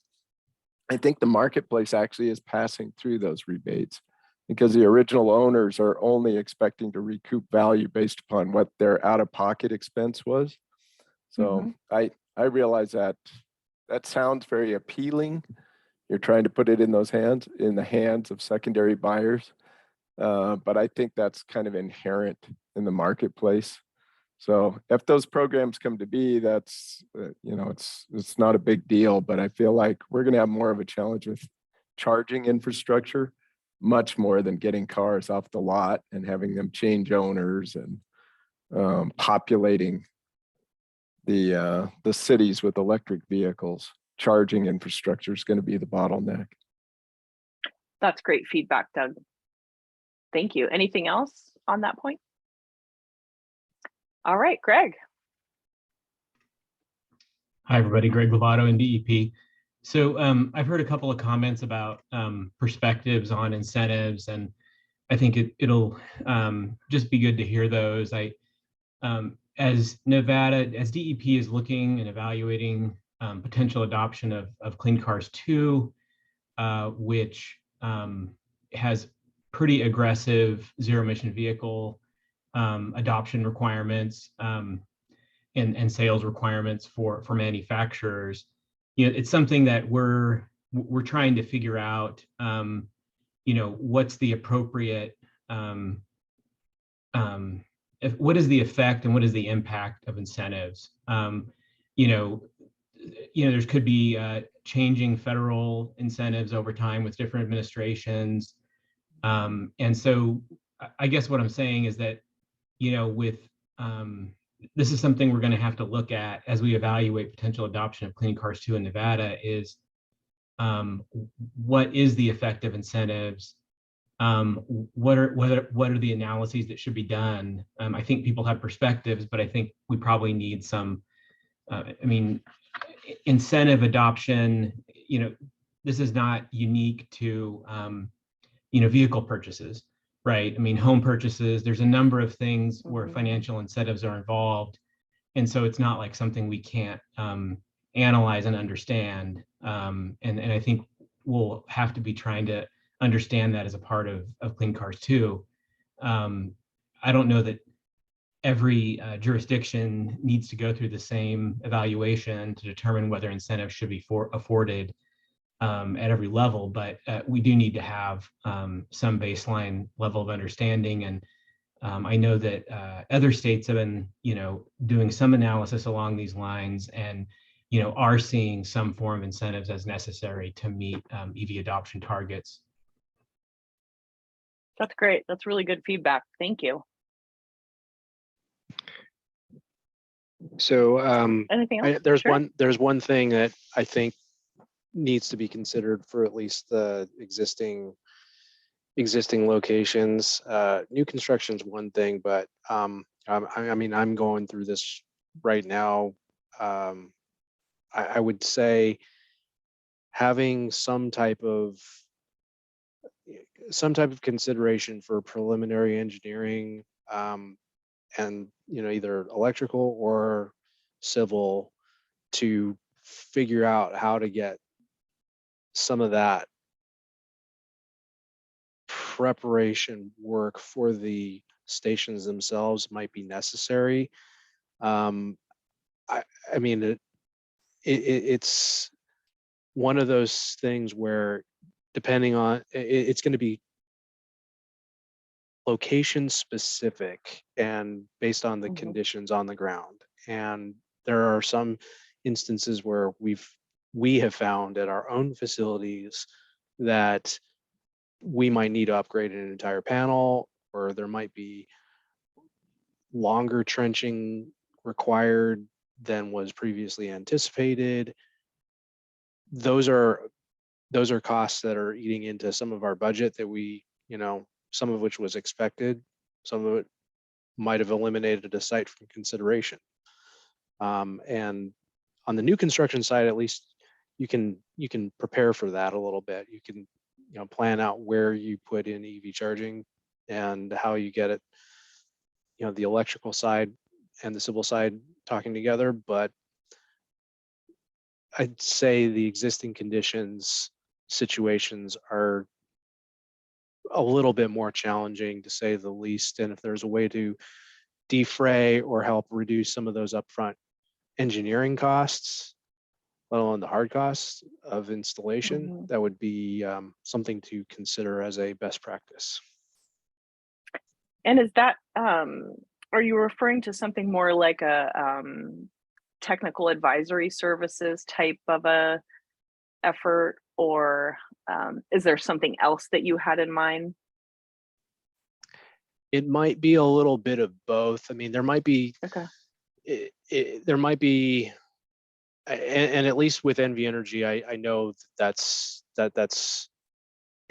I think the marketplace actually is passing through those rebates because the original owners are only expecting to recoup value based upon what their out-of-pocket expense was. So I realize that sounds very appealing. You're trying to put it in the hands of secondary buyers. But I think that's kind of inherent in the marketplace. So if those programs come to be, that's, it's not a big deal, but I feel like we're going to have more of a challenge with charging infrastructure, much more than getting cars off the lot and having them change owners and populating the cities with electric vehicles. Charging infrastructure is going to be the bottleneck. That's great feedback, Doug. Thank you. Anything else on that point? All right, Greg. Hi, everybody. Greg Lovato, NDEP. So I've heard a couple of comments about perspectives on incentives, and I think it'll just be good to hear those. As DEP is looking and evaluating potential adoption of Clean Cars 2, which has pretty aggressive zero emission vehicle adoption requirements and sales requirements for manufacturers. It's something that we're trying to figure out. What's the appropriate what is the effect and what is the impact of incentives? There could be changing federal incentives over time with different administrations. And so I guess what I'm saying is that, this is something we're going to have to look at as we evaluate potential adoption of Clean Cars 2 in Nevada is what is the effect of incentives? What are the analyses that should be done? I think people have perspectives, but I think we probably need some, incentive adoption. This is not unique to, vehicle purchases, right? Home purchases, there's a number of things where financial incentives are involved. And so it's not like something we can't analyze and understand. And I think we'll have to be trying to understand that as a part of Clean Cars 2. I don't know that every jurisdiction needs to go through the same evaluation to determine whether incentives should be afforded at every level, but we do need to have some baseline level of understanding. And I know that other states have been, doing some analysis along these lines and, are seeing some form of incentives as necessary to meet EV adoption targets. That's great. That's really good feedback. Thank you. So anything else? there's one thing that I think needs to be considered for at least the existing locations. New construction is one thing, but I'm going through this right now. I would say having some type of consideration for preliminary engineering and either electrical or civil to figure out how to get some of that preparation work for the stations themselves might be necessary. It's one of those things where depending on it's going to be location specific and based on the conditions on the ground. And there are some instances where we have found at our own facilities that we might need to upgrade an entire panel, or there might be longer trenching required than was previously anticipated. Those are costs that are eating into some of our budget that we, some of which was expected, some of it might have eliminated a site from consideration. And on the new construction side, at least you can prepare for that a little bit. You can plan out where you put in EV charging and how you get it, the electrical side and the civil side talking together. But I'd say the existing situations are a little bit more challenging, to say the least. And if there's a way to defray or help reduce some of those upfront engineering costs, let alone the hard costs of installation, that would be something to consider as a best practice. And is that, are you referring to something more like a technical advisory services type of a effort, or is there something else that you had in mind? It might be a little bit of both. There might be, there might be, and at least with NV Energy, I know that's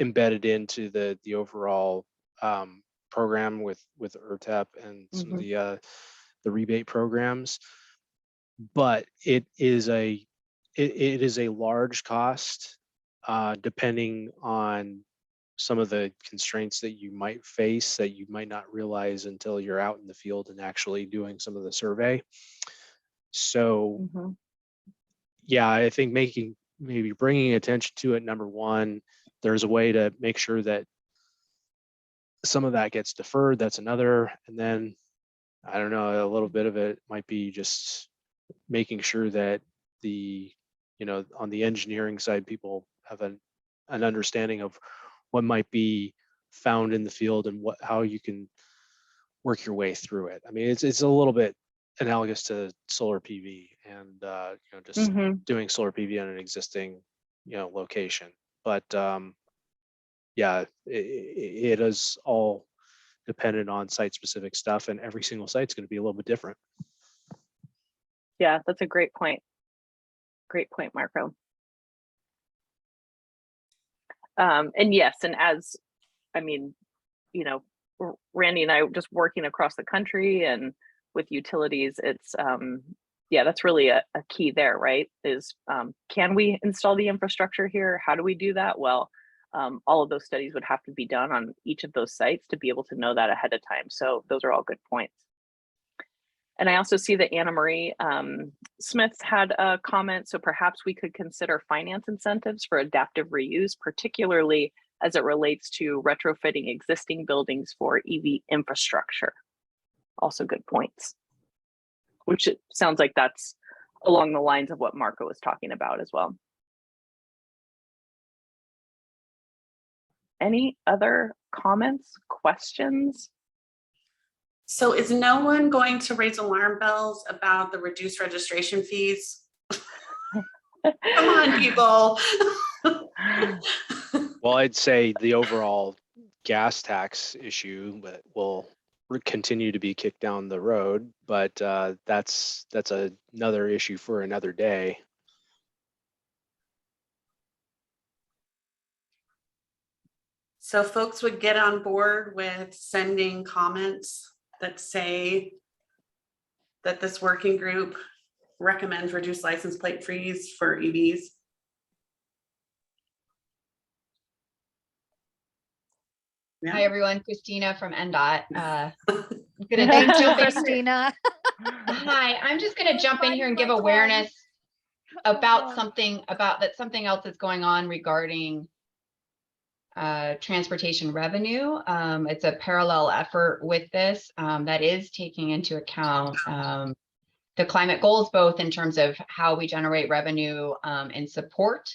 embedded into the overall program with ERTEP and some of the rebate programs. But it is a large cost depending on some of the constraints that you might face that you might not realize until you're out in the field and actually doing some of the survey. So yeah, I think maybe bringing attention to it. Number one, there's a way to make sure that some of that gets deferred. That's another. And then I don't know, a little bit of it might be just making sure that on the engineering side, people have an understanding of what might be found in the field and how you can work your way through it. I mean, it's a little bit analogous to solar PV and just doing solar PV on an existing location. But yeah, it is all dependent on site specific stuff, and every single site's going to be a little bit different. Yeah, that's a great point. Great point, Marco. And yes, and Randy and I just working across the country and with utilities, it's yeah, that's really a key there, right? Is can we install the infrastructure here? How do we do that? Well, all of those studies would have to be done on each of those sites to be able to know that ahead of time. So those are all good points. And I also see that Anna Marie Smith had a comment. So perhaps we could consider finance incentives for adaptive reuse, particularly as it relates to retrofitting existing buildings for EV infrastructure. Also good points, which it sounds like that's along the lines of what Marco was talking about as well. Any other comments, questions? So is no one going to raise alarm bells about the reduced registration fees? Come on, people. Well, I'd say the overall gas tax issue will continue to be kicked down the road, but that's another issue for another day. So folks would get on board with sending comments that say that this working group recommends reduced license plate fees for EVs. Yeah. Hi everyone, Christina from NDOT. Thank you, Christina. Hi, I'm just gonna jump in here and give awareness about something else that's going on regarding transportation revenue. It's a parallel effort with this that is taking into account the climate goals, both in terms of how we generate revenue in support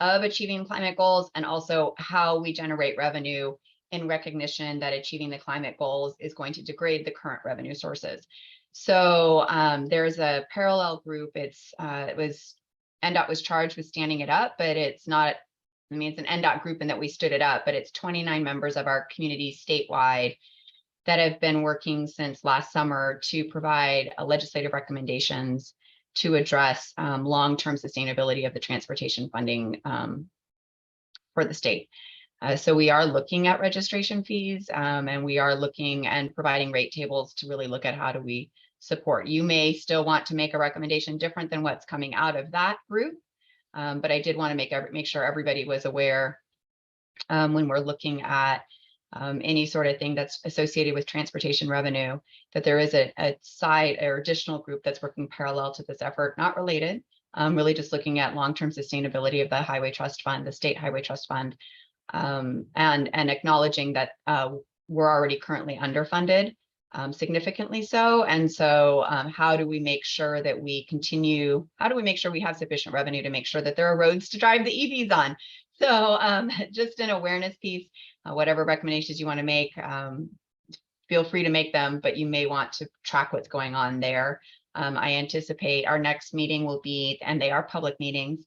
of achieving climate goals, and also how we generate revenue in recognition that achieving the climate goals is going to degrade the current revenue sources. So there's a parallel group. NDOT was charged with standing it up, but it's not. I mean, it's an NDOT group in that we stood it up, but it's 29 members of our community statewide that have been working since last summer to provide legislative recommendations to address long-term sustainability of the transportation funding for the state. So we are looking at registration fees and we are looking and providing rate tables to really look at how do we support. You may still want to make a recommendation different than what's coming out of that group. But I did want to make sure everybody was aware when we're looking at any sort of thing that's associated with transportation revenue, that there is a side or additional group that's working parallel to this effort, not related, really just looking at long-term sustainability of the Highway Trust Fund, the State Highway Trust Fund, and acknowledging that we're already currently underfunded. Significantly so. And so how do we make sure that we continue, how do we make sure we have sufficient revenue to make sure that there are roads to drive the EVs on? So just an awareness piece, whatever recommendations you want to make, feel free to make them, but you may want to track what's going on there. I anticipate our next meeting will be, and they are public meetings,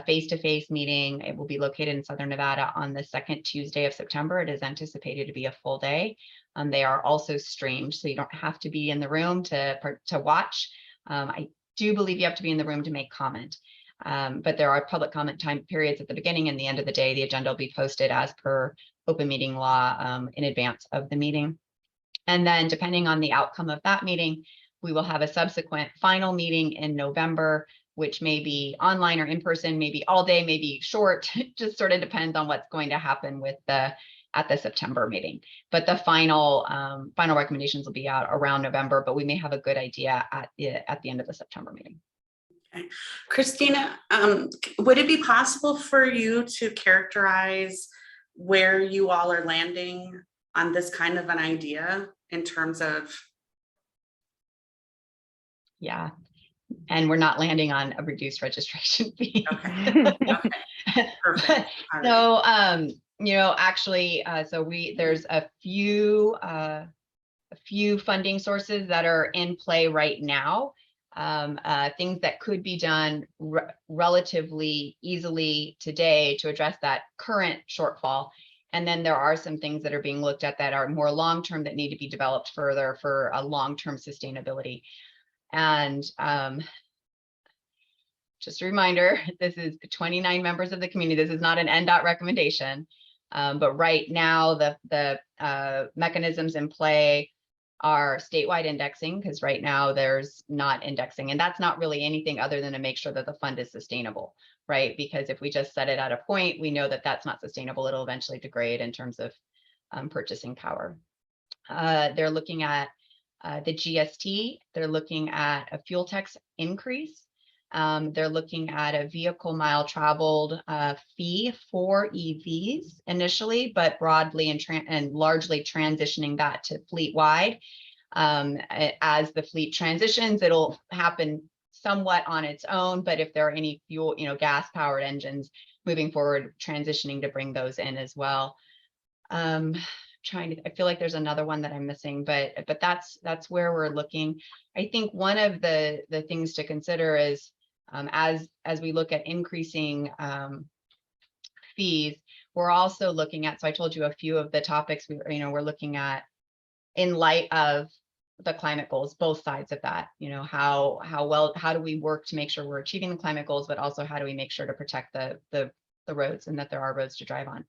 face-to-face meeting. It will be located in Southern Nevada on the second Tuesday of September. It is anticipated to be a full day. They are also streamed, so you don't have to be in the room to watch. I do believe you have to be in the room to make comment, but there are public comment time periods at the beginning and the end of the day. The agenda will be posted as per open meeting law in advance of the meeting. And then depending on the outcome of that meeting, we will have a subsequent final meeting in November, which may be online or in person, maybe all day, maybe short. It just sort of depends on what's going to happen with at the September meeting. But the final recommendations will be out around November, but we may have a good idea at the end of the September meeting. Okay. Christina, would it be possible for you to characterize where you all are landing on this kind of an idea in terms of? Yeah, and we're not landing on a reduced registration fee. Okay. Okay. Perfect. All right. So, you know, actually, there's a few funding sources that are in play right now. Things that could be done relatively easily today to address that current shortfall. And then there are some things that are being looked at that are more long-term that need to be developed further for a long-term sustainability. And just a reminder, this is 29 members of the community. This is not an NDOT recommendation. But right now, the mechanisms in play are statewide indexing, because right now there's not indexing, and that's not really anything other than to make sure that the fund is sustainable, right? Because if we just set it at a point, we know that that's not sustainable. It'll eventually degrade in terms of purchasing power. They're looking at the GST. They're looking at a fuel tax increase. They're looking at a vehicle mile traveled fee for EVs initially, but broadly and largely transitioning that to fleet-wide. As the fleet transitions, it'll happen somewhat on its own, but if there are any fuel, gas-powered engines moving forward, transitioning to bring those in as well. I feel like there's another one that I'm missing, but that's where we're looking. I think one of the things to consider is as we look at increasing fees, we're also looking at, so I told you a few of the topics we're looking at in light of the climate goals, both sides of that, how do we work to make sure we're achieving the climate goals, but also how do we make sure to protect the roads and that there are roads to drive on.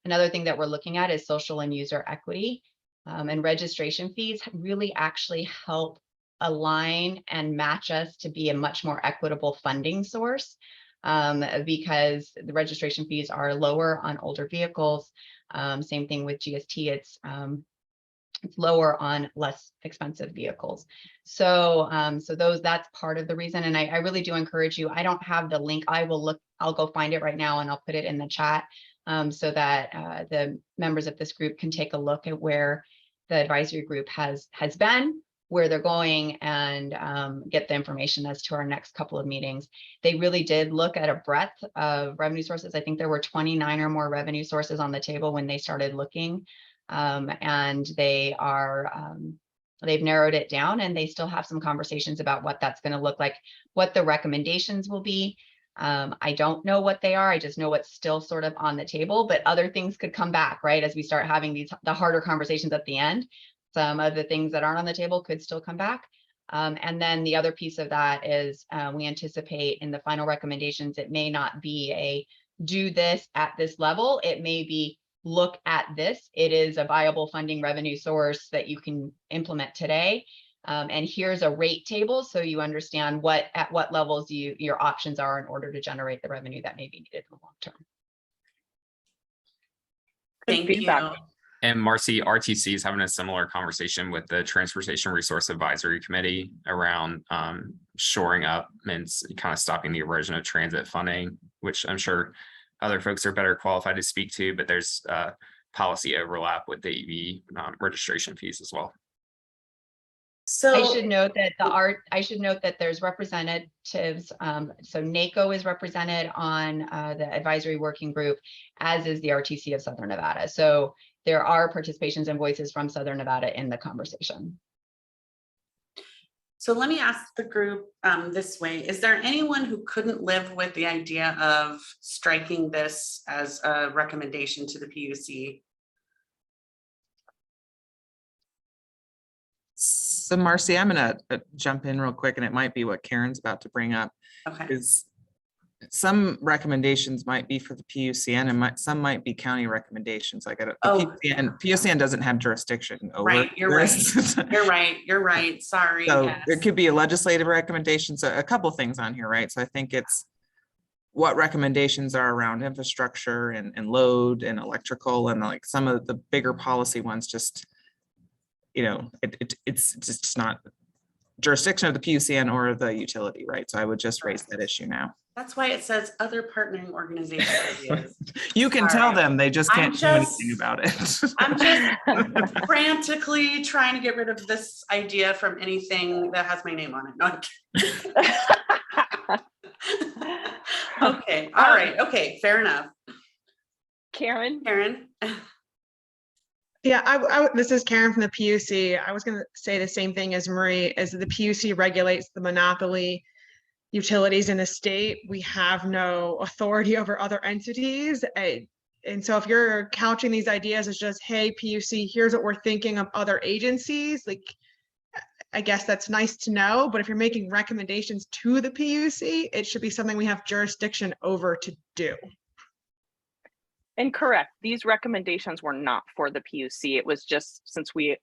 Another thing that we're looking at is social and user equity, and registration fees really actually help align and match us to be a much more equitable funding source, because the registration fees are lower on older vehicles. Same thing with GST, it's lower on less expensive vehicles. So that's part of the reason. And I really do encourage you. I don't have the link. I'll go find it right now and I'll put it in the chat, so that the members of this group can take a look at where the advisory group has been, where they're going, and get the information as to our next couple of meetings. They really did look at a breadth of revenue sources. I think there were 29 or more revenue sources on the table when they started looking, and they've narrowed it down, and they still have some conversations about what that's going to look like, what the recommendations will be. I don't know what they are. I just know what's still sort of on the table, but other things could come back, right? As we start having the harder conversations at the end. Some of the things that aren't on the table could still come back. And then the other piece of that is we anticipate in the final recommendations, it may not be a do this at this level. It may be look at this. It is a viable funding revenue source that you can implement today. And here's a rate table so you understand at what levels your options are in order to generate the revenue that may be needed in the long term. Thank you. And Marci, RTC is having a similar conversation with the Transportation Resource Advisory Committee around shoring up and kind of stopping the erosion of transit funding, which I'm sure other folks are better qualified to speak to, but there's policy overlap with the EV registration fees as well. So I should note that there's representatives. So NACO is represented on the advisory working group, as is the RTC of Southern Nevada. So there are participations and voices from Southern Nevada in the conversation. So let me ask the group this way. Is there anyone who couldn't live with the idea of striking this as a recommendation to the PUC? So Marci, I'm going to jump in real quick, and it might be what Karen's about to bring up. Okay. Is some recommendations might be for the PUCN, and some might be county recommendations. Like PUCN doesn't have jurisdiction over. Right, you're this. right. You're right. Sorry. So yes. there could be a legislative recommendation. So a couple things on here, right? So I think it's what recommendations are around infrastructure and load and electrical, and like some of the bigger policy ones. Just it's just not jurisdiction of the PUCN or the utility, right? So I would just raise that issue now. That's why it says other partnering organization ideas. You can All tell right. them, they just can't do anything about it. I'm just frantically trying to get rid of this idea from anything that has my name on it. No, I'm kidding. Okay, all right, okay, fair enough. Karen? Yeah, this is Karen from the PUC. I was going to say the same thing as Marie, as the PUC regulates the monopoly utilities in the state. We have no authority over other entities. And so if you're couching these ideas as just, hey, PUC, here's what we're thinking of other agencies, like, I guess that's nice to know, but if you're making recommendations to the PUC, it should be something we have jurisdiction over to do. And correct, these recommendations were not for the PUC. It was just since we,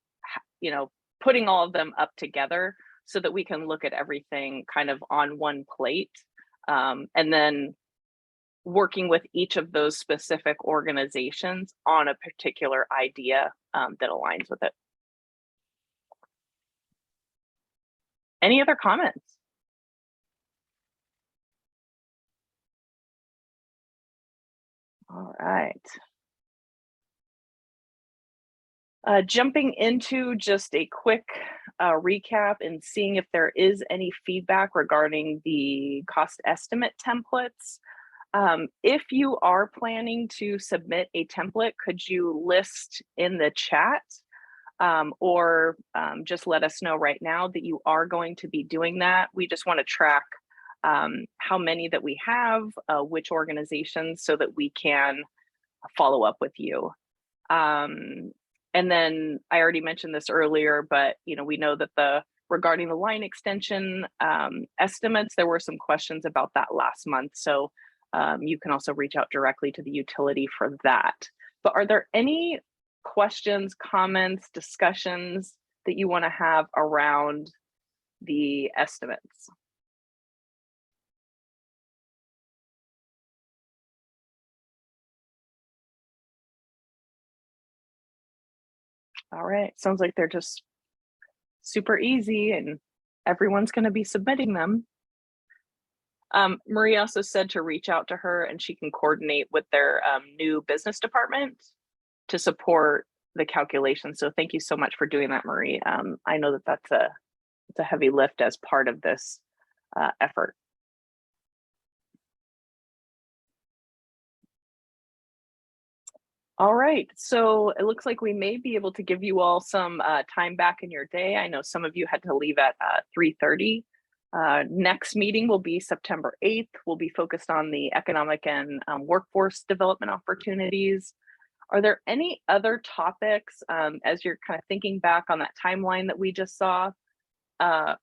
putting all of them up together so that we can look at everything kind of on one plate. And then working with each of those specific organizations on a particular idea that aligns with it. Any other comments? All right. Jumping into just a quick recap and seeing if there is any feedback regarding the cost estimate templates. If you are planning to submit a template, could you list in the chat or just let us know right now that you are going to be doing that? We just want to track how many that we have, which organizations, so that we can follow up with you. And then I already mentioned this earlier, but we know that regarding the line extension estimates, there were some questions about that last month. So you can also reach out directly to the utility for that. But are there any questions, comments, discussions that you want to have around the estimates? All right, sounds like they're just super easy and everyone's going to be submitting them. Marie also said to reach out to her and she can coordinate with their new business department to support the calculation. So thank you so much for doing that, Marie. I know that it's a heavy lift as part of this effort. All right, so it looks like we may be able to give you all some time back in your day. I know some of you had to leave at 3:30. Next meeting will be September 8th. We'll be focused on the economic and workforce development opportunities. Are there any other topics as you're kind of thinking back on that timeline that we just saw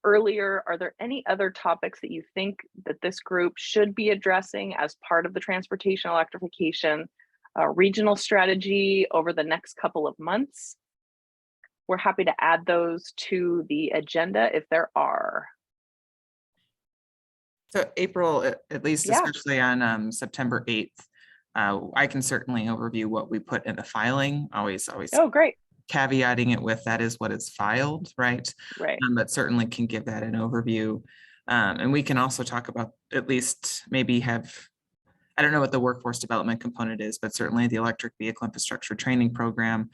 earlier? Are there any other topics that you think that this group should be addressing as part of the transportation electrification regional strategy over the next couple of months? We're happy to add those to the agenda if there are. So April, at least especially on September 8th, I can certainly overview what we put in the filing. Always. Oh, great. Caveating it with that is what is filed, right? Right. But certainly can give that an overview. And we can also talk about at least maybe I don't know what the workforce development component is, but certainly the electric vehicle infrastructure training program.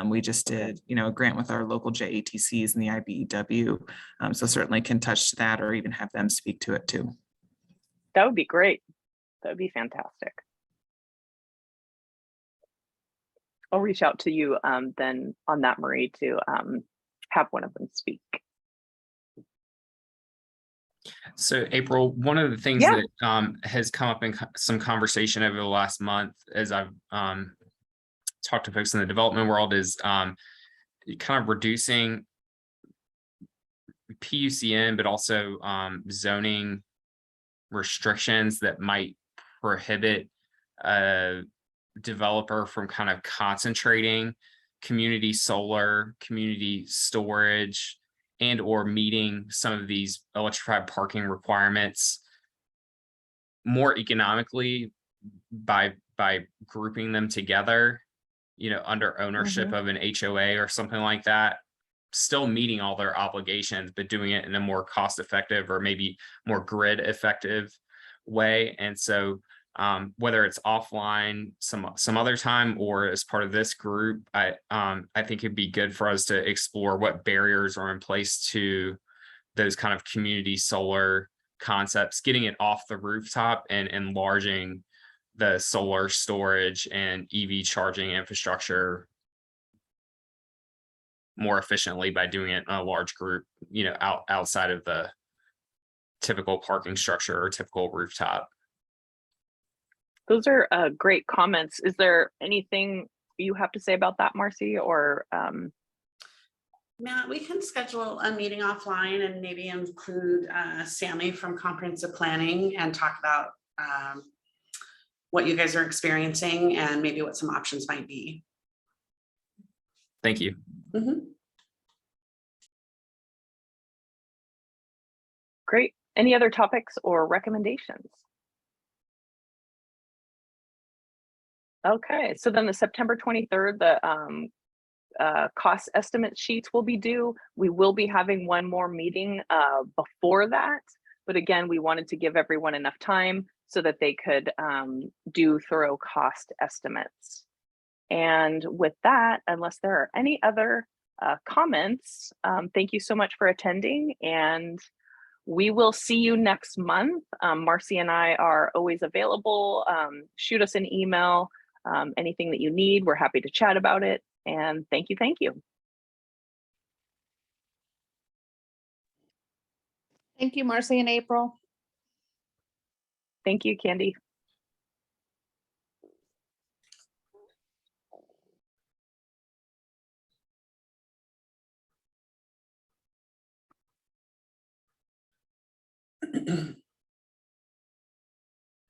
We just did, a grant with our local JATCs and the IBEW. So certainly can touch to that or even have them speak to it too. That would be great. That would be fantastic. I'll reach out to you then on that, Marie, to have one of them speak. So April, one of the things that has come up in some conversation over the last month as I've talked to folks in the development world is kind of reducing PUCN, but also zoning restrictions that might prohibit a developer from kind of concentrating community solar, community storage, and or meeting some of these electrified parking requirements more economically by grouping them together, under ownership of an HOA or something like that. still meeting all their obligations, but doing it in a more cost effective or maybe more grid effective way. And so whether it's offline some other time or as part of this group, I think it'd be good for us to explore what barriers are in place to those kind of community solar concepts, getting it off the rooftop and enlarging the solar storage and EV charging infrastructure more efficiently by doing it in a large group, you know, outside of the typical parking structure or typical rooftop. Those are great comments. Is there anything you have to say about that, Marci, or Matt, we can schedule a meeting offline and maybe include Sammy from comprehensive planning and talk about what you guys are experiencing and maybe what some options might be. Thank you. Great. Any other topics or recommendations? Okay, so then the September 23rd, the cost estimate sheets will be due. We will be having one more meeting before that, but again, we wanted to give everyone enough time so that they could do thorough cost estimates. And with that, unless there are any other comments, thank you so much for attending, and we will see you next month. Marci and I are always available. Shoot us an email, anything that you need. We're happy to chat about it. And thank you, thank you. Thank you, Marci and April. Thank you, Candy.